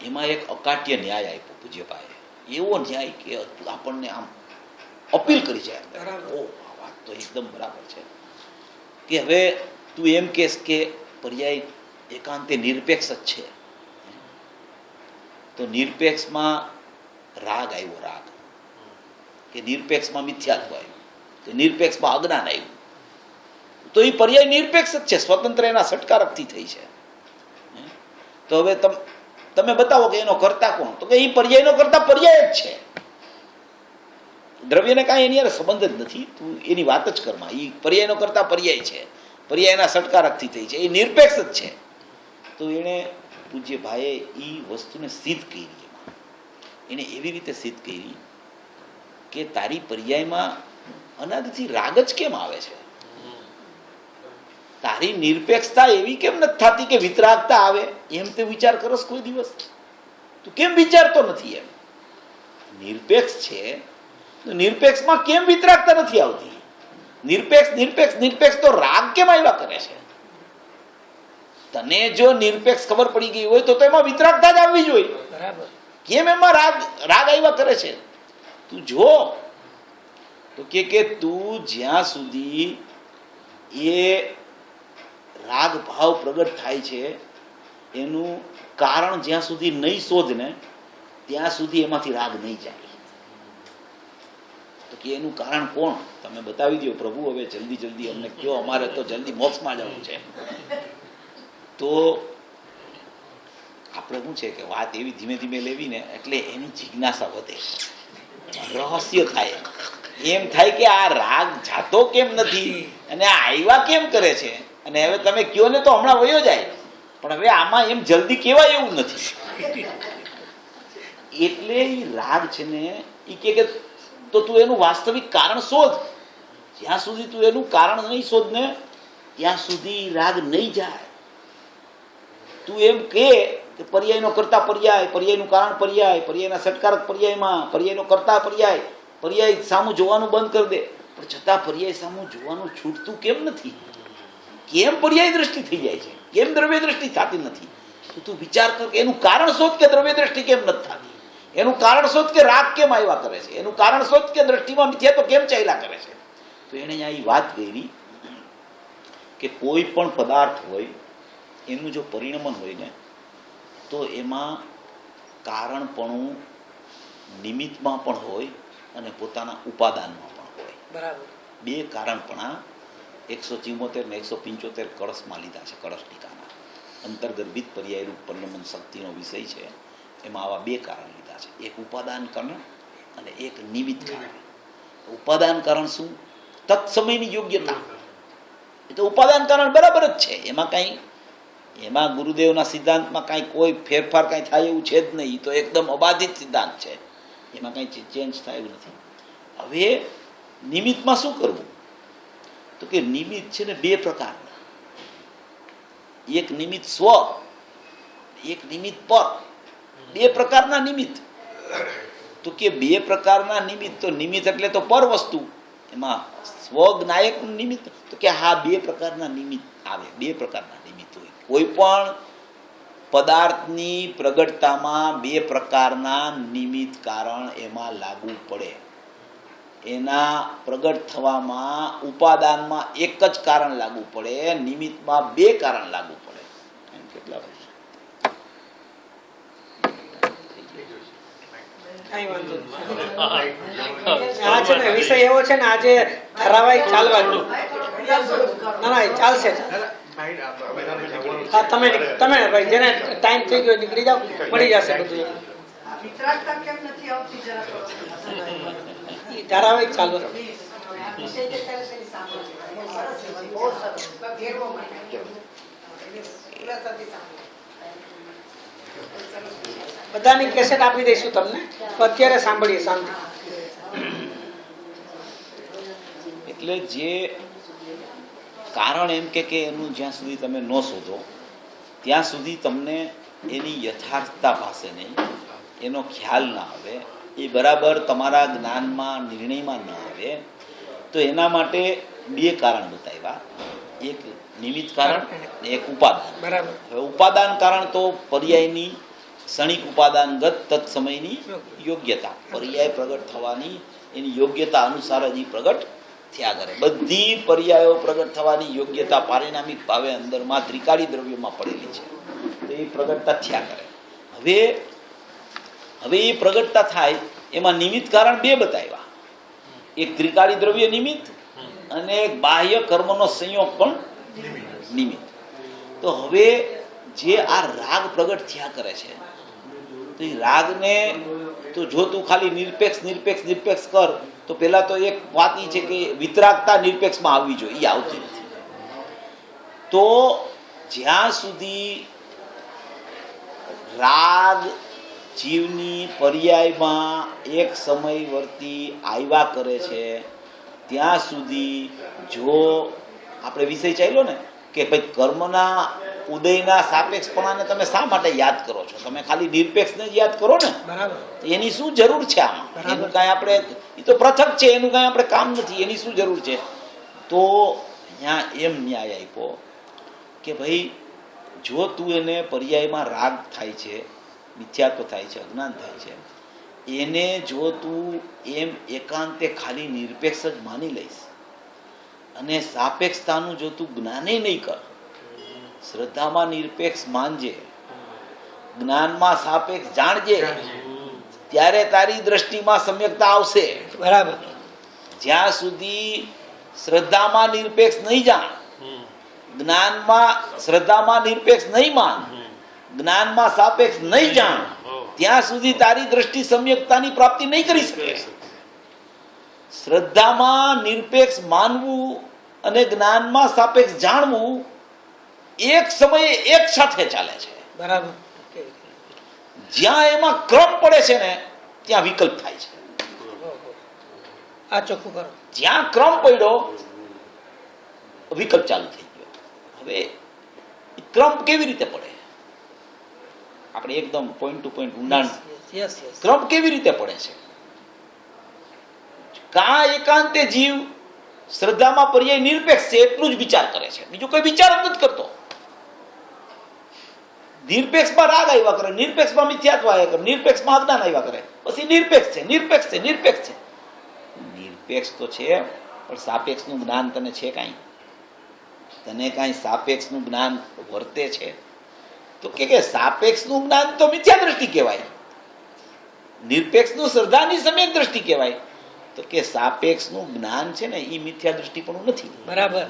એમાં એક અકાટ્ય ન્યાય આપ્યો પૂજ્ય ભાઈએ. એવો ન્યાય કે આપણને આમ અપીલ કરી જાય. ઓ વાત તો એકદમ બરાબર છે કે હવે તું એમ કહેશ કે પર્યાય એકાંતે નિરપેક્ષ જ છે, તો નિરપેક્ષમાં રાગ આવ્યો, રાગ કે નિરપેક્ષમાં મિથ્યાત્વ આવ્યું, કે નિરપેક્ષમાં અજ્ઞાન આવ્યું, તો એ પર્યાય નિરપેક્ષ જ છે, સ્વતંત્ર એના સટકારકથી થઈ છે. તો હવે તમે બતાવો કે એનો કરતા કોણ? તો કે એ પર્યાયનો કરતા પર્યાય જ છે. દ્રવ્યને કાંઈ એની સંબંધ જ નથી. તું એની વાત જ કરમાં. એ પર્યાયનો કરતા પર્યાય છે, પર્યાયના સટકારકથી થઈ છે, એ નિરપેક્ષ જ છે. તો એણે પૂજ્ય ભાઈએ એ વસ્તુને સિદ્ધ કરી. એને એવી રીતે સિદ્ધ કરી કે તારી પર્યાયમાં અનાદિથી રાગ જ કેમ આવે છે? તારી નિરપેક્ષતા એવી કેમ નથી થતી કે વિતરાગતા આવે? એમ તે વિચાર કરસ કોઈ દિવસ? તું કેમ વિચારતો નથી? એમ નિરપેક્ષ છે તો નિરપેક્ષમાં કેમ વિતરાગતા નથી આવતી? નિરપેક્ષ નિરપેક્ષ નિરપેક્ષ તો રાગ કેમ આવ્યા કરે છે? તને જો નિરપેક્ષ ખબર પડી ગઈ હોય તો એમાં વિતરાગતા જ આવવી જોઈએ. બરાબર. કેમ એમાં રાગ આવ્યા કરે છે? તું જો તો કે તું જ્યાં સુધી એ રાગ ભાવ પ્રગટ થાય છે એનું કારણ જ્યાં સુધી નહીં શોધ ને ત્યાં સુધી એમાંથી રાગ નહીં જાય. તો કે એનું કારણ કોણ? તમે બતાવી દો પ્રભુ, હવે જલ્દી જલ્દી અમને કયો, અમારે તો જલ્દી મોક્ષમાં જવું છે. તો આપણે શું છે કે વાત એવી ધીમે ધીમે લેવી ને એટલે એની જિજ્ઞાસા વધે, રહસ્ય થાય. એમ થાય કે આ રાગ જાતો કેમ નથી અને આ આવ્યા કેમ કરે છે, અને હવે તમે કયો ને તો હમણાં વયો જાય, પણ હવે આમાં એમ જલ્દી કહેવાય એવું નથી. એટલે એ રાગ છે ને એ કે તો તું એનું વાસ્તવિક કારણ શોધ. જ્યાં સુધી તું એનું કારણ નહીં શોધ ને ત્યાં સુધી રાગ નહીં જાય. તું એમ કે પર્યાયનો કરતા પર્યાય, પર્યાયનું કારણ પર્યાય, પર્યાયના સટકારક પર્યાયમાં પર્યાયનો કરતા પર્યાય, પર્યાય સામું જોવાનું બંધ કરી દે. પણ છતાં પર્યાય સામું જોવાનું છૂટતું કેમ નથી? કેમ પર્યાય દ્રષ્ટિ થઈ જાય છે? કેમ દ્રવ્ય દ્રષ્ટિ થતી નથી? તો તું વિચાર કર કે એનું કારણ શોધ કે દ્રવ્ય દ્રષ્ટિ કેમ નથી થતી. એનું કારણ શોધ કે રાગ કેમ આવ્યા કરે છે. એનું કારણ શોધ કે દ્રષ્ટિમાં મિથ્યા તો કેમ ચાલ્યા કરે છે. તો એને અહીં વાત કરી કે કોઈ પણ પદાર્થ હોય એનું જો પરિણમન હોય ને તો એમાં કારણપણું નિમિત્તમાં પણ હોય અને પોતાના ઉપાદાનમાં પણ હોય. બરાબર. બે કારણપણા 174 ને 175 કળશમાં લીધા છે. કળશ ટીકાના અંતર્ગર્ભિત પર્યાયરૂપ પરિણમન શક્તિનો વિષય છે. એમાં આવા બે કારણ લીધા છે, એક ઉપાદાન કારણ અને એક નિમિત્ત કારણ. ઉપાદાન કારણ શું? તત્સમયની યોગ્યતા. એ તો ઉપાદાન કારણ બરાબર જ છે, એમાં ગુરુદેવના સિદ્ધાંતમાં કાંઈ કોઈ ફેરફાર કાંઈ થાય એવું છે જ નહીં. તો એકદમ અબાધિત સિદ્ધાંત છે, એમાં કાંઈ ચેન્જ થાય એવું નથી. હવે નિમિત્તમાં શું કરવું? તો કે નિમિત્ત છે ને બે પ્રકારના, એક નિમિત્ત સ્વ, એક નિમિત્ત પર. બે પ્રકારના નિમિત્ત. તો કે બે પ્રકારના નિમિત્ત, તો નિમિત્ત એટલે તો પર વસ્તુ, એમાં સ્વજ્ઞાયક નિમિત્ત. તો કે હા, બે પ્રકારના નિમિત્ત આવે. બે પ્રકારના નિમિત્ત હોય. કોઈ પણ પદાર્થની પ્રગટતામાં બે પ્રકારના નિમિત્ત કારણ એમાં લાગુ પડે. એના પ્રગટ થવામાં ઉપાદાનમાં એક જ કારણ લાગુ પડે, નિમિત્તમાં બે કારણ લાગુ પડે. એમ કેટલા વર્ષ? આ છે ને વિષય એવો છે ને આજે ધારાવાહિક ચાલવાનો. ના ના ચાલશે. હા, તમે ભાઈ જેને ટાઈમ થઈ ગયો નીકળી જાઓ, મળી જશે બધું. ધારાવાહિક ચાલુ. બધાની કેસેટ આપી દઈશું તમને, અત્યારે સાંભળીએ શાંતિ. એટલે જે કારણ એમ કે એનું જ્યાં સુધી તમે ન શોધો ત્યાં સુધી તમને એની યથાર્થતા પાસે નહીં, એનો ખ્યાલ ના આવે, એ બરાબર તમારા જ્ઞાનમાં નિર્ણયમાં ન આવે. તો એના માટે બે કારણ બતાવ્યા, એક નિમિત્ત કારણ ને એક ઉપાદાન. બરાબર. હવે ઉપાદાન કારણ તો પર્યાયની ક્ષણિક ઉપાદાનગત તત્સમયની યોગ્યતા, પર્યાય પ્રગટ થવાની એની યોગ્યતા અનુસાર જ પ્રગટ થયા કરે. બધી પર્યાયો પ્રગટ થવાની યોગ્યતા પારિણામિક ભાવે અંદરમાં ત્રિકાળી દ્રવ્યોમાં પડેલી છે, તો એ પ્રગટતા થયા કરે. હવે એ પ્રગટતા થાય એમાં નિમિત્ત કારણ બે બતાવ્યા, એક ત્રિકાળી દ્રવ્ય નિમિત્ત અને એક બાહ્ય કર્મનો સંયોગ પણ નિમિત્ત. તો હવે જે આ રાગ પ્રગટ થયા કરે છે, તો એ રાગને તો જો તું ખાલી નિરપેક્ષ કર તો પેલા તો એક વાત એ છે કે વિતરાગતા નિરપેક્ષમાં આવવી જોઈએ, એ આવતી નથી. તો જ્યાં સુધી રાગ જીવની પર્યાયમાં એક સમયવર્તી આવ્યા કરે છે ત્યાં સુધી જો આપણે વિષય ચાલ્યો ને કે ભાઈ કર્મના ઉદયના સાપેક્ષપણાને તમે શા માટે યાદ કરો છો? તમે ખાલી નિરપેક્ષને જ યાદ કરો ને. બરાબર. એની શું જરૂર છે આમાં? એનું કાંઈ આપણે, એ તો પૃથક છે, એનું કાંઈ આપણે કામ નથી, એની શું જરૂર છે? તો અહીંયા એમ ન્યાય આપ્યો કે ભાઈ જો તું એને પર્યાયમાં રાગ થાય છે, મિથ્યાત્વ થાય છે, અજ્ઞાન થાય છે, એને જો તું એમ એકાંતે ખાલી નિરપેક્ષ જ માની લઈશ અને સાપેક્ષતાનું જો તું જ્ઞાને નહીં કર, શ્રદ્ધામાં નિરપેક્ષ માનજે, જ્ઞાનમાં સાપેક્ષ જાણજે, ત્યારે તારી દ્રષ્ટિમાં સમ્યકતા આવશે. બરાબર. જ્યાં સુધી શ્રદ્ધામાં નિરપેક્ષ નહીં જાણ, જ્ઞાનમાં શ્રદ્ધામાં નિરપેક્ષ નહીં માન, જ્ઞાનમાં સાપેક્ષ નહીં જાણ, ત્યાં સુધી તારી દ્રષ્ટિ સમ્યકતાની પ્રાપ્તિ નહીં કરી શકે. શ્રદ્ધામાં નિરપેક્ષ માનવું અને જ્ઞાનમાં સાપેક્ષ જાણવું એક સમયે એક સાથે ચાલે છે. બરાબર. જ્યાં એમાં ક્રમ પડે છે ને ત્યાં વિકલ્પ થાય છે. આ ચોખ્ખું કરો. જ્યાં ક્રમ પડ્યો વિકલ્પ ચાલુ થઈ ગયો. હવે ક્રમ કેવી રીતે પડે? આપણે એકદમ પોઈન્ટ ટુ પોઈન્ટ ઊંડાણ. Yes yes. ક્રમ કેવી રીતે પડે છે? કા એકાંતે જીવ શ્રદ્ધામાં પર્યાય નિરપેક્ષ છે એટલું જ વિચાર કરે છે, બીજું કોઈ વિચાર જ નથી કરતો. નિરપેક્ષમાં રાગ આવ્યા કરે, નિરપેક્ષમાં મિથ્યાત્વ આવ્યા કરે, નિરપેક્ષમાં અજ્ઞાન આવ્યા કરે, પછી નિરપેક્ષ છે, નિરપેક્ષ છે, નિરપેક્ષ છે. નિરપેક્ષ તો છે, પણ સાપેક્ષનું જ્ઞાન તને છે કાંઈ? તને કાંઈ સાપેક્ષનું જ્ઞાન વર્તે છે? તો કે સાપેક્ષનું જ્ઞાન તો મિથ્યા દ્રષ્ટિ કહેવાય, નિરપેક્ષનું શ્રદ્ધાની સમ્યક દ્રષ્ટિ કહેવાય. તો કે સાપેક્ષનું જ્ઞાન છે ને એ મિથ્યા દ્રષ્ટિ પણ નથી. બરાબર.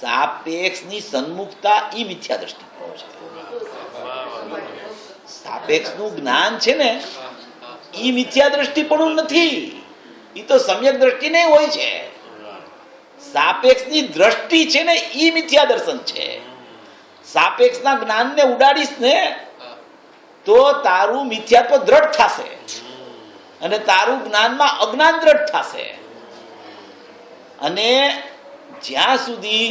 સાપેક્ષની સન્મુખતા એ મિથ્યા દ્રષ્ટિ છે. સાપેક્ષનું જ્ઞાન છે ને એ મિથ્યા દ્રષ્ટિ પણ નથી, એ તો સમ્યક દ્રષ્ટિ નહીં હોય છે. સાપેક્ષની દ્રષ્ટિ છે ને એ મિથ્યા દર્શન છે. સાપેક્ષના જ્ઞાનને ઉડાડીશ ને તો તારું મિથ્યાત્વ દ્રઢ થશે અને તારું જ્ઞાનમાં અજ્ઞાન દ્રઢ થશે. અને જ્યાં સુધી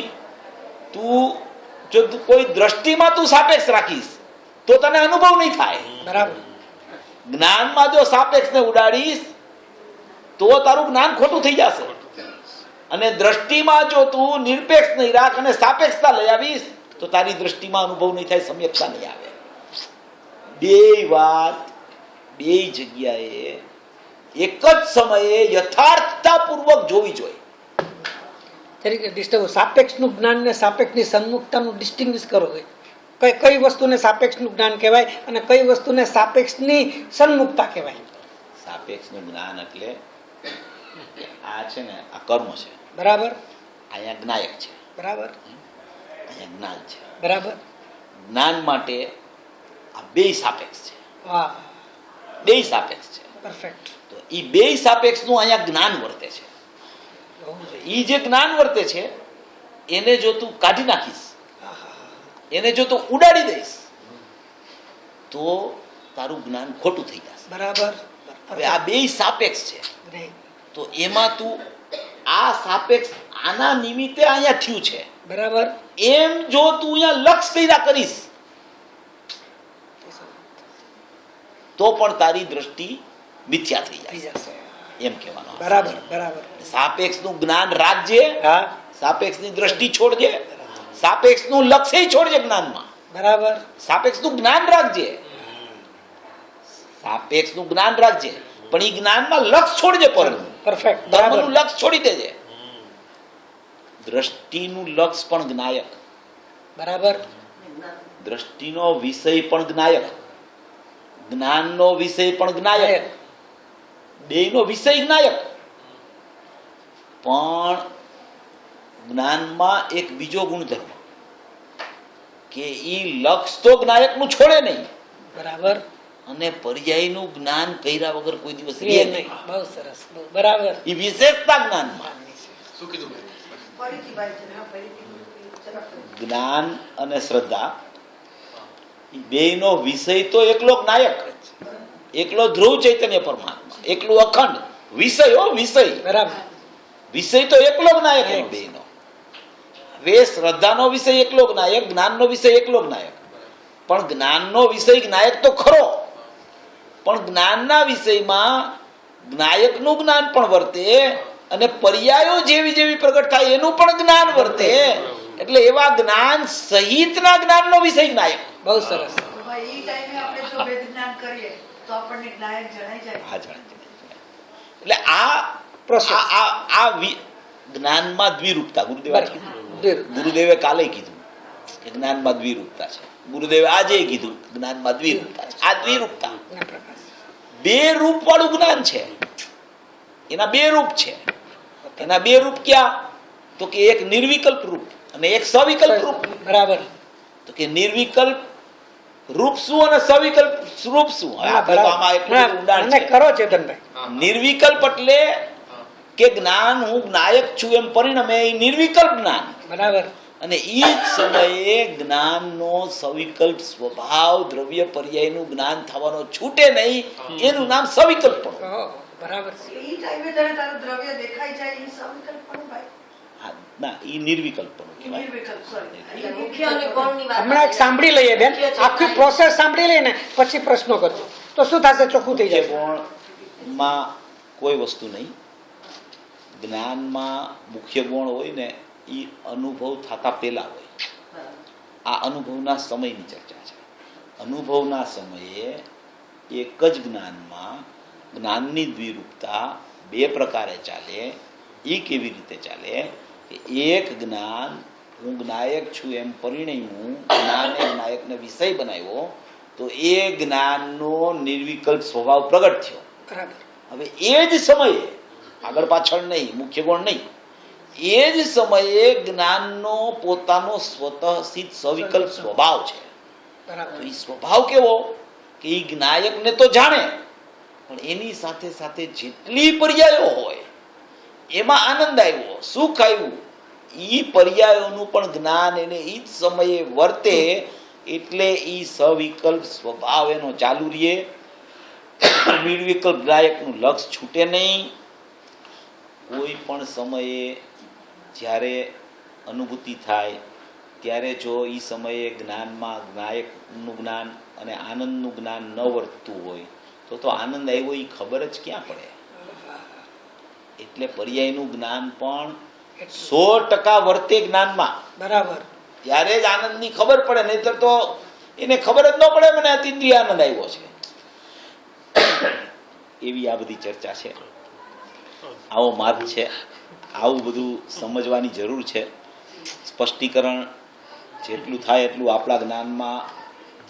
જો કોઈ દ્રષ્ટિમાં તું સાપેક્ષ રાખીશ તો તને અનુભવ નહીં થાય. બરાબર. જ્ઞાનમાં જો સાપેક્ષને ઉડાડીશ તો તારું જ્ઞાન ખોટું થઈ જશે. અને દ્રષ્ટિમાં જો તું નિરપેક્ષ નહીં રાખ અને સાપેક્ષતા લઈ આવીશ તો તારી દ્રષ્ટિમાં અનુભવ નહીં થાય, સમ્યકતા નહીં આવે. બે વાત બે જગ્યાએ એક જ સમયે યથાર્થતાપૂર્વક જોવી જોઈએ. તરીકે સાપેક્ષનું જ્ઞાન ને સાપેક્ષની સન્મુખતાનું ડિસ્ટિંગ્વિશ કરો. કઈ વસ્તુને સાપેક્ષનું જ્ઞાન કહેવાય અને કઈ વસ્તુને સાપેક્ષની સન્મુખતા કહેવાય? સાપેક્ષનું જ્ઞાન એટલે આ છે ને આ કર્મ છે. બરાબર. અહીંયા જ્ઞાયક છે. બરાબર. અહીંયા જ્ઞાન છે. બરાબર. જ્ઞાન માટે આ બે સાપેક્ષ છે. વાહ. બે સાપેક્ષ છે. પરફેક્ટ. તો એ બે સાપેક્ષનું અહીંયા જ્ઞાન વર્તે છે. એ જે જ્ઞાન વર્તે છે એને જો તું કાઢી નાખીશ, એને જો તું ઉડાડી દઈશ તો તારું જ્ઞાન ખોટું થઈ જશે. બરાબર. હવે આ બે સાપેક્ષ છે Right. તો એમાં તું આ સાપેક્ષ આના નિમિત્તે અહીંયા થયું છે બરાબર. એમ જો તું અહીંયા લક્ષ કર્યા કરીશ તો પણ તારી દ્રષ્ટિ મિથ્યા થઈ થઈ જાય જશે. એમ કહેવાનું. બરાબર. બરાબર. સાપેક્ષનું જ્ઞાન રાખજે, હા. સાપેક્ષની દ્રષ્ટિ છોડજે, સાપેક્ષનું લક્ષ્ય છોડજે જ્ઞાનમાં. બરાબર. સાપેક્ષનું જ્ઞાન રાખજે, સાપેક્ષનું જ્ઞાન રાખજે, પણ એ જ્ઞાનમાં લક્ષ છોડજે. પર પરફેક્ટ. ધર્મનું લક્ષ છોડી દેજે. દ્રષ્ટિનું લક્ષ પણ જ્ઞાયક, બરાબર. દ્રષ્ટિનો વિષય પણ જ્ઞાયક, જ્ઞાનનો વિષય પણ જ્ઞાયક, બેયનો વિષય જ્ઞાયક. પણ જ્ઞાનમાં એક બીજો ગુણધર્મ કે ઈ લક્ષ તો જ્ઞાયકનું છોડે નહીં બરાબર. અને પર્યાયનું જ્ઞાન કર્યા વગર કોઈ દિવસ રહે નહીં. નહીં. બહુ સરસ. બરાબર. ઈ વિશેષતા જ્ઞાનમાં. જ્ઞાન અને શ્રદ્ધા ઈ બેયનો વિષય તો એકલો જ્ઞાયક, એકલો ધ્રુવ ચૈતન્ય પરમાત્મા, એકલું અખંડ વિષય. વિષય બરાબર. વિષય તો એકલો જ્ઞાયક એનો બેયનો. હવે શ્રદ્ધાનો વિષય એકલો જ્ઞાયક, જ્ઞાનનો વિષય એકલો જ્ઞાયક. પણ જ્ઞાનનો વિષય જ્ઞાયક તો ખરો, પણ જ્ઞાનના વિષયમાં જ્ઞાયકનું જ્ઞાન પણ વર્તે અને પર્યાયો જેવી જેવી પ્રગટ થાય એનું પણ જ્ઞાન વર્તે. એટલે એવા જ્ઞાન સહિતના જ્ઞાનનો વિષય જ્ઞાયક. બહુ સરસ. એટલે આ જ્ઞાનમાં દ્વિરૂપતા ગુરુદેવે કાલે કીધું કે જ્ઞાનમાં દ્વિરૂપતા છે. ગુરુદેવે આજે કીધું જ્ઞાનમાં દ્વિરૂપતા છે. આ દ્વિરૂપતા બે રૂપ વાળું જ્ઞાન છે, એના બે રૂપ છે. એના બે રૂપ ક્યાં? તો કે એક નિર્વિકલ્પ રૂપ અને એક સવિકલ્પ રૂપ. બરાબર. તો કે નિર્વિકલ્પ રૂપ શું અને સવિકલ્પ રૂપ શું? હવે આપણે તો આમાં એટલું બધું ઊંડાણ અને છે. કરો ચેતનભાઈ. નિર્વિકલ્પ એટલે કે જ્ઞાન હું જ્ઞાયક છું એમ પરિણમે એ નિર્વિકલ્પ જ્ઞાન. બરાબર. અને એ જ સમયે જ્ઞાનનો સવિકલ્પ સ્વભાવ દ્રવ્ય પર્યાયનું જ્ઞાન થવાનો છૂટે નહીં, એનું નામ સવિકલ્પણું. ઓહો, બરાબર. ઈ ટાઈમે તને તારું દ્રવ્ય દેખાઈ જાય ઈ સવિકલ્પણું ભાઈ. હા, ના એ નિર્વિકલ્પણું કહેવાય. નિર્વિકલ્પ, sorry. મુખ્ય અને ગૌણની વાત હમણાં એક સાંભળી લઈએ બેન, આખી પ્રોસેસ સાંભળી લઈએ ને પછી પ્રશ્નો કરજો તો શું થશે, ચોખ્ખું થઈ મુખ્ય જશે. ગુણમાં કોઈ વસ્તુ નહીં. જ્ઞાનમાં મુખ્ય ગુણ હોય ને એ અનુભવ થતા પહેલા હોય. આ અનુભવના સમયની ચર્ચા છે. અનુભવના સમયે એક જ જ્ઞાનમાં જ્ઞાનની દ્વિરૂપતા બે પ્રકારે ચાલે. એ કેવી રીતે ચાલે કે એક જ્ઞાન હું જ્ઞાયક છું એમ પરિણ્યું, જ્ઞાને જ્ઞાયકને વિષય બનાવ્યો તો એ જ્ઞાનનો નિર્વિકલ્પ સ્વભાવ પ્રગટ થયો. બરાબર. હવે એ જ સમયે આગળ પાછળ નહીં, મુખ્ય ગુણ નહીં, એ જ સમયે જ્ઞાનનો પોતાનો સ્વતઃસિદ્ધ સવિકલ્પ સ્વભાવ છે. બરાબર. તો એ સ્વભાવ કેવો કે એ જ્ઞાયકને તો જાણે, પણ એની સાથે સાથે જેટલી પર્યાયો હોય એમાં આનંદ આવ્યો, સુખ આવ્યું, એ પર્યાયોનું પણ જ્ઞાન એને એ જ સમયે વર્તે, એટલે એ સવિકલ્પ સ્વભાવ એનો ચાલુ રહે. નિર્વિકલ્પ જ્ઞાયકનું લક્ષ છૂટે નહીં. કોઈ પણ સમયે જ્યારે અનુભૂતિ થાય ત્યારે જો એ સમયે જ્ઞાનમાં જ્ઞાયકનું જ્ઞાન અને આનંદનું જ્ઞાન ન વર્તતું હોય તો આનંદ આવ્યો એ ખબર જ ક્યાં પડે. એટલે પર્યાયનું જ્ઞાન પણ 100% વર્તે જ્ઞાનમાં, બરાબર. ત્યારે જ આનંદની ખબર પડે, નહીતર તો એને ખબર જ ન પડે મને અતિન્દ્રિય આનંદ આવ્યો છે. એવી આ બધી ચર્ચા છે. આવો માર્ગ છે. આવું બધું સમજવાની જરૂર છે. સ્પષ્ટીકરણ જેટલું થાય એટલું આપણા જ્ઞાનમાં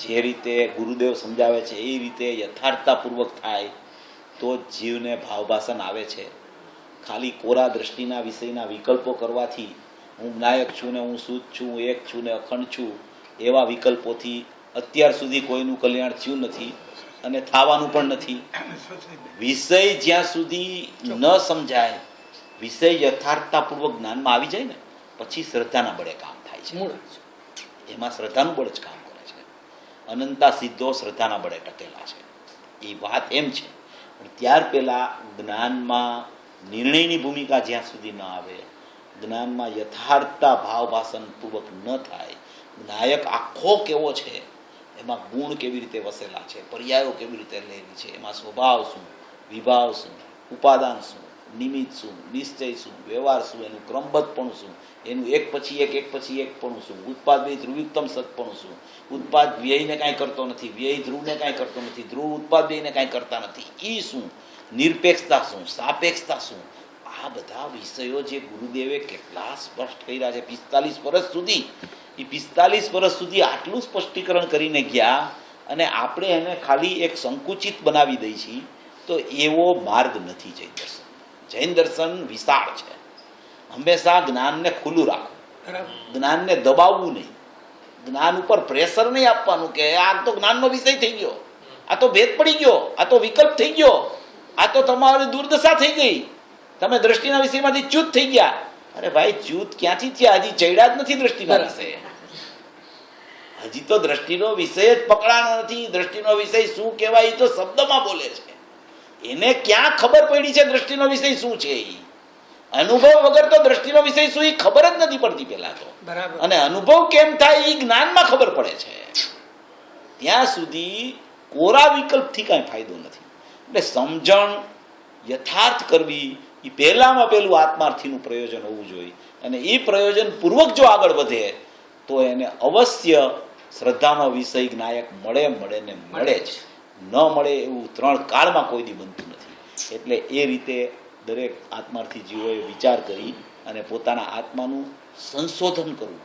જે રીતે ગુરુદેવ સમજાવે છે એ રીતે યથાર્થતાપૂર્વક થાય તો જ જીવને ભાવભાષણ આવે છે. ખાલી કોરા દ્રષ્ટિના વિષયના વિકલ્પો કરવાથી હું જ્ઞાયક છું ને હું શુદ્ધ છું, હું એક છું ને અખંડ છું, એવા વિકલ્પોથી અત્યાર સુધી કોઈનું કલ્યાણ થયું નથી અને થવાનું પણ નથી. વિષય જ્યાં સુધી ન સમજાય, વિષય યથાર્થતાપૂર્વક જ્ઞાનમાં આવી જાય ને પછી શ્રદ્ધાના બળે કામ થાય છે. મૂળ. એમાં શ્રદ્ધાનું બળ જ કામ કરે છે. અનંતા સિદ્ધો શ્રદ્ધાના બળે ટકેલા છે. એ વાત એમ છે. પણ ત્યાર પહેલા જ્ઞાનમાં નિર્ણયની ભૂમિકા જ્યાં સુધી ન આવે, જ્ઞાનમાં યથાર્થતા ભાવભાષણ પૂર્વક ન થાય, જ્ઞાયક આખો કેવો છે, એમાં ગુણ કેવી રીતે વસેલા છે, પર્યાયો કેવી રીતે લેવી છે, એમાં સ્વભાવ શું, વિભાવ શું, ઉપાદાન શું, નિમિત્ત શું, નિશ્ચય શું, વ્યવહાર શું, એનું ક્રમબદ્ધપણું શું, એનું એક પછી એક પણ શું, ઉત્પાદ વ્યય ધ્રુવિક્તમ સત્પણું શું, ઉત્પાદ વ્યયને કાંઈ કરતો નથી, વ્યય ધ્રુવને કાંઈ કરતો નથી, ધ્રુવ ઉત્પાદ વ્યયને કાંઈ કરતા નથી, એ શું, નિરપેક્ષતા શું, સાપેક્ષતા શું, આ બધા વિષયો જે ગુરુદેવે કેટલા સ્પષ્ટ કર્યા છે 45 વર્ષ સુધી. એ 45 વર્ષ સુધી આટલું સ્પષ્ટીકરણ કરીને ગયા અને આપણે એને ખાલી એક સંકુચિત બનાવી દઈ છીએ. તો એવો માર્ગ નથી જૈન દર્શન. જૈન દર્શન વિશાળ છે. હંમેશા જ્ઞાનને ખુલ્લું રાખવું, જ્ઞાનને દબાવવું નહીં, જ્ઞાન ઉપર પ્રેશર નહીં આપવાનું કે આ તો જ્ઞાનનો વિષય થઈ ગયો, આ તો ભેદ પડી ગયો, આ તો વિકલ્પ થઈ ગયો, આ તો તમારી દુર્દશા થઈ ગઈ, તમે દ્રષ્ટિના વિષયમાંથી ચ્યુત થઈ ગયા. અરે ભાઈ, ચ્યુત ક્યાંથી થયા? હજી ચડ્યા જ નથી દ્રષ્ટિના વિષય. હજી તો દ્રષ્ટિનો વિષય જ પકડાનો નથી. દ્રષ્ટિનો વિષય શું કહેવાય તો શબ્દમાં બોલે છે. એને ક્યાં ખબર પડી છે દ્રષ્ટિનો વિષય શું છે? અનુભવ વગર તો દ્રષ્ટિનો વિષય શું એ ખબર જ નથી પડતી પેલા તો. અને અનુભવ કેમ થાય એ જ્ઞાનમાં ખબર પડે છે. ત્યાં સુધી કોરા વિકલ્પથી કાંઈ ફાયદો નથી. એટલે સમજણ યથાર્થ કરવી એ પહેલામાં પહેલું આત્માર્થીનું પ્રયોજન હોવું જોઈએ. અને એ પ્રયોજન પૂર્વક જો આગળ વધે તો એને અવશ્ય શ્રદ્ધાનો વિષય જ્ઞાયક મળે ને મળે જ. ન મળે એવું 3 કાળમાં કોઈ દી બનતું નથી. એટલે એ રીતે દરેક આત્માર્થી જીવોએ વિચાર કરી અને પોતાના આત્માનું સંશોધન કરવું.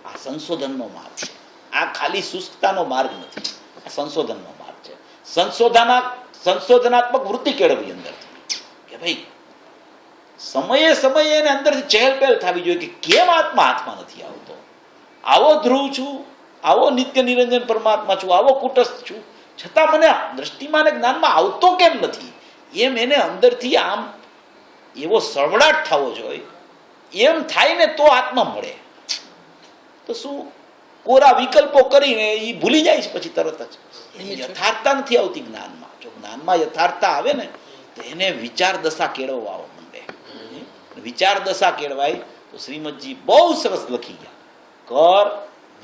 આ સંશોધનનો માર્ગ છે. આ ખાલી શુષ્કતાનો માર્ગ નથી, આ સંશોધનનો માર્ગ છે. સંશોધનાત્મક વૃત્તિ કેળવવી અંદરથી કે ભાઈ સમયે સમયે એને અંદરથી ચહેલપહેલ થવી જોઈએ કે કેમ આત્મા હાથમાં નથી આવતો, આવો ધ્રુવ છું, આવો નિત્ય નિરંજન પરમાત્મા છું, આવો કુટસ્થ છું, છતાં મને દ્રષ્ટિમાં અને જ્ઞાનમાં આવતો કેમ નથી, એમ એને અંદરથી આમ એવો સળવળાટ થવો જોઈએ. એમ થાય ને તો આત્મા મળે. તો શું કોરા વિકલ્પો કરીને એ ભૂલી જાય છે પછી તરત જ. એની યથાર્થતા નથી આવતી જ્ઞાનમાં. જો જ્ઞાનમાં યથાર્થતા આવે ને તો એને વિચાર દશા કેળવવા માંડે. વિચાર દશા કેળવાય તો શ્રીમદજી બહુ સરસ લખી ગયા, કર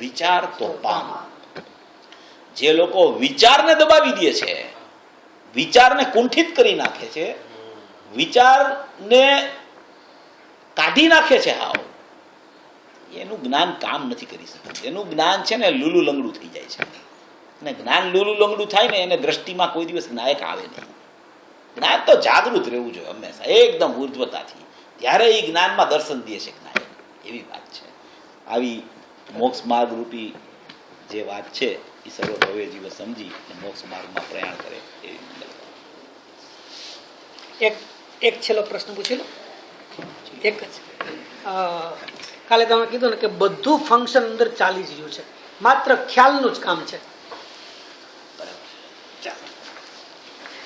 વિચાર તો પામ. જે લોકો વિચારને દબાવી દે છે, વિચારને કુંઠિત કરી નાખે છે, વિચારને કાઢી નાખે છે, હાવ એનું જ્ઞાન કામ નથી કરી શકતું. એનું જ્ઞાન છે ને લૂલું લંગડું થઈ જાય છે. અને જ્ઞાન લૂલું લંગડું થાય ને એને દ્રષ્ટિમાં કોઈ દિવસ નાયક આવે નહીં. જ્ઞાન તો જાગૃત રહેવું જોઈએ હંમેશા, એકદમ ઉર્ધ્વતાથી. ત્યારે એ જ્ઞાનમાં દર્શન દે છે નાયક. એવી વાત છે. આવી મોક્ષ માર્ગ રૂપી જે વાત છે એ સર્વ ભવ્ય જીવ સમજી અને મોક્ષ માર્ગમાં પ્રયાણ કરે એવી મંગલ. એક છેલ્લો પ્રશ્ન પૂછી લો. એક જ કાલે તમે કીધું ને કે બધું ફંક્શન અંદર ચાલી જ રહ્યું છે, માત્ર ખ્યાલનું જ કામ છે.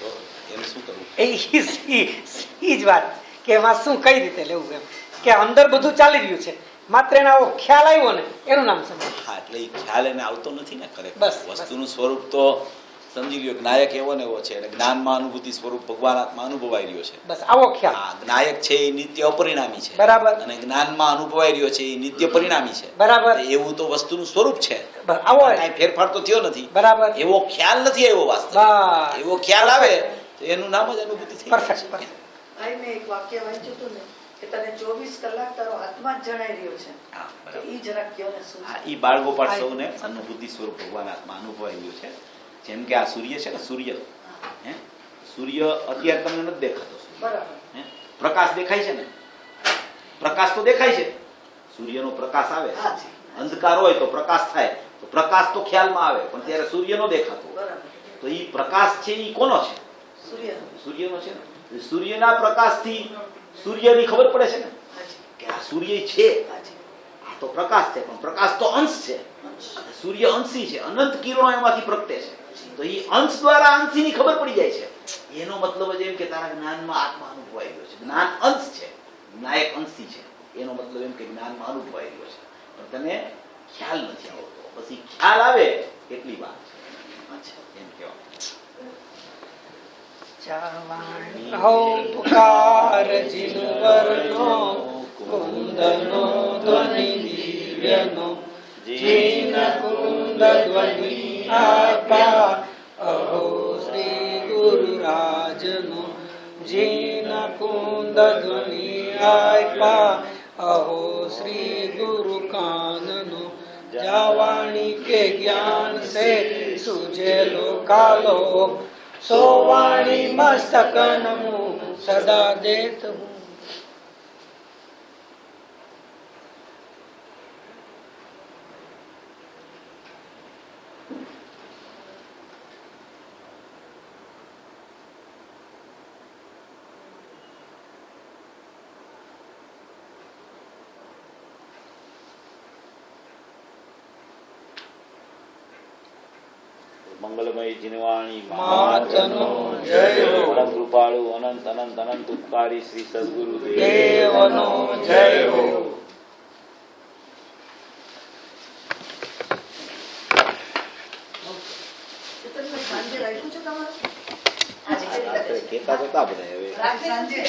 તો એમ શું કરવું? એ જ વાત કે એમાં શું કઈ રીતે લેવું એમ કે અંદર બધું ચાલી રહ્યું છે, માત્ર એનો આવો ખ્યાલ આવ્યો ને એનું નામ સમજ. હા, એટલે એ ખ્યાલ એને આવતો નથી ને ખરેખર. બસ, વસ્તુનું સ્વરૂપ તો સમજી લ્યો, નાયક એવો ને એવો છે અને જ્ઞાનમાં અનુભૂતિ સ્વરૂપ ભગવાન આત્મા અનુભવાઈ રહ્યો છે. બસ આવો ખ્યાલ. હા, નાયક છે એ નિત્ય અપરિણામી છે. બરાબર. અને જ્ઞાનમાં અનુભવાઈ રહ્યો છે એ નિત્ય પરિણામી છે. બરાબર. એવું તો વસ્તુનું સ્વરૂપ છે. આવો કાંઈ ફેરફાર તો થયો નથી. બરાબર. એવો ખ્યાલ નથી આવ્યો વાસ્તવ. એવો ખ્યાલ આવે તો એનું નામ જ અનુભૂતિ થઈ જાય. પરફેક્ટ. અહીં મેં એક વાક્ય વાંચ્યું હતું ને કે તને 24 કલાક તારો આત્મા જ જણાઈ રહ્યો છે. હા, તો બરાબર. ઈ જરાક કયો ને શું હા, છે? ઈ બાળગોપાળ સૌને અનુભૂતિ સ્વરૂપ ભગવાન આત્મા અનુભવાઈ રહ્યું છે. જેમ કે આ સૂર્ય છે ને, સૂર્ય હે, સૂર્ય અત્યારે તમને નથી દેખાતો. બરાબર. હે, પ્રકાશ દેખાય છે ને, પ્રકાશ તો દેખાય છે. સૂર્યનો પ્રકાશ આવે, હાજી. અંધકાર હોય તો પ્રકાશ થાય, તો પ્રકાશ તો ખ્યાલમાં આવે, પણ ત્યારે સૂર્ય નો દેખાતો. બરાબર. તો ઈ પ્રકાશ છે ઈ કોનો છે? સૂર્ય. સૂર્યનો છે ને. સૂર્યના પ્રકાશથી સૂર્યની ખબર પડે છે ને હાજી. કે આ સૂર્ય છે, હાજી. આ તો પ્રકાશ છે, પણ પ્રકાશ તો અંશ છે. સૂર્ય અંશી છે, અનંત કિરણો એમાંથી પ્રગટે છે. તો એ અંશ દ્વારા અંશીની ખબર પડી જાય છે. એનો મતલબ જ એમ કે તારા જ્ઞાનમાં આત્મા અનુભવાઈ રહ્યો છે. જ્ઞાન અંશ છે, નાયક અંશી છે. એનો મતલબ એમ કે જ્ઞાનમાં અનુભવાઈ રહ્યો છે, પણ તને ખ્યાલ નથી આવતો. પછી ખ્યાલ આવે એટલી વાત છે. એમ કહેવાય. હો પુકાર જીનવરનો કુંદનો ધ્વનિ દિવ્યનો, જીન કુંદ ધ્વનિ આપા અહો શ્રી ગુરુ રાજનો, જીન કુંદ ધ્વનિ આપા અહો શ્રી ગુરુ કાનનો, જાવાણી કે જ્ઞાન સે સુજેલો કાલો, સોવાણી મસ્તક નમો સદા દેત હું. મંગલમય જીનવાણી માતનો જય હો. પરમ કૃપાળુ અનંત અનંત અનંત ઉપકારી શ્રી સદગુરુ દેવનો જય હો. ચેતનભાઈ, સાંજે રાખ્યું છે તમારે? કેતા જતા બધા હવે સાંજે.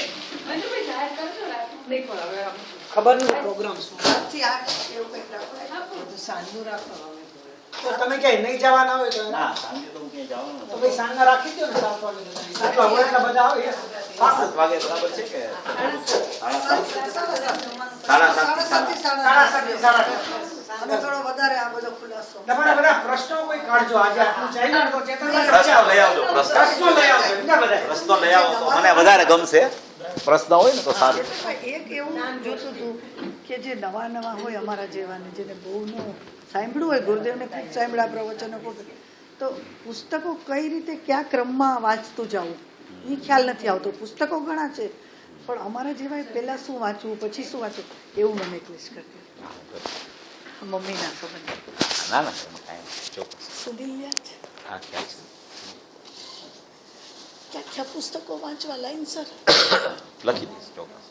ખબર નથી પ્રોગ્રામ શું. 7 થી 8 એવું કંઈક રાખો. બધું સાંજનું રાખો. તો તમે ક્યાંય નહીં જવાના હોય તો ના સાંજે તો હું ક્યાંય જવાનું તો નથી. ભાઈ સાંજના રાખી દો ને 7 વાગે. આટલા હોય એટલા બધા આવે. 7 વાગે બરાબર છે કે સાડા સાત થી સાડા સાત. અને થોડો વધારે આ બધો ખુલાસો. તમારા બધા પ્રશ્નો કોઈ કાઢજો. આજે આટલું ચાલ્યું ને તો ચેતનભાઈ પ્રશ્નો લઈ આવજો. પ્રશ્નો લઈ આવજો એટલા બધા. પ્રશ્નો લઈ આવો તો મને વધારે ગમશે. પ્રશ્ન હોય ને તો સારું. એક એવું જોતું હતું કે જે નવા નવા હોય અમારા જેવાને, જેને બહુ ન સાંભળ્યું હોય, ગુરુદેવને ખૂબ સાંભળ્યા પ્રવચનો ખૂબ, તો પુસ્તકો કઈ રીતે કયા ક્રમમાં વાંચતું જવું એ ખ્યાલ નથી આવતો. પુસ્તકો ઘણા છે પણ અમારા જેવા પહેલાં શું વાંચવું પછી શું વાંચવું એવું મને ક્લિશ કરતી મમ્મીના સંબંધ ના ના એમાં કાંઈ નથી. ચોક્કસ સુનિલ યાદ છે હા ખ્યાલ છે કે આખા પુસ્તકો વાંચવા લાઈન સર લખી દઈશ ચોક્કસ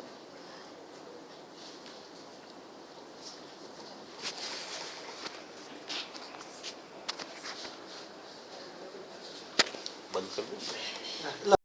બંધ કરવું લો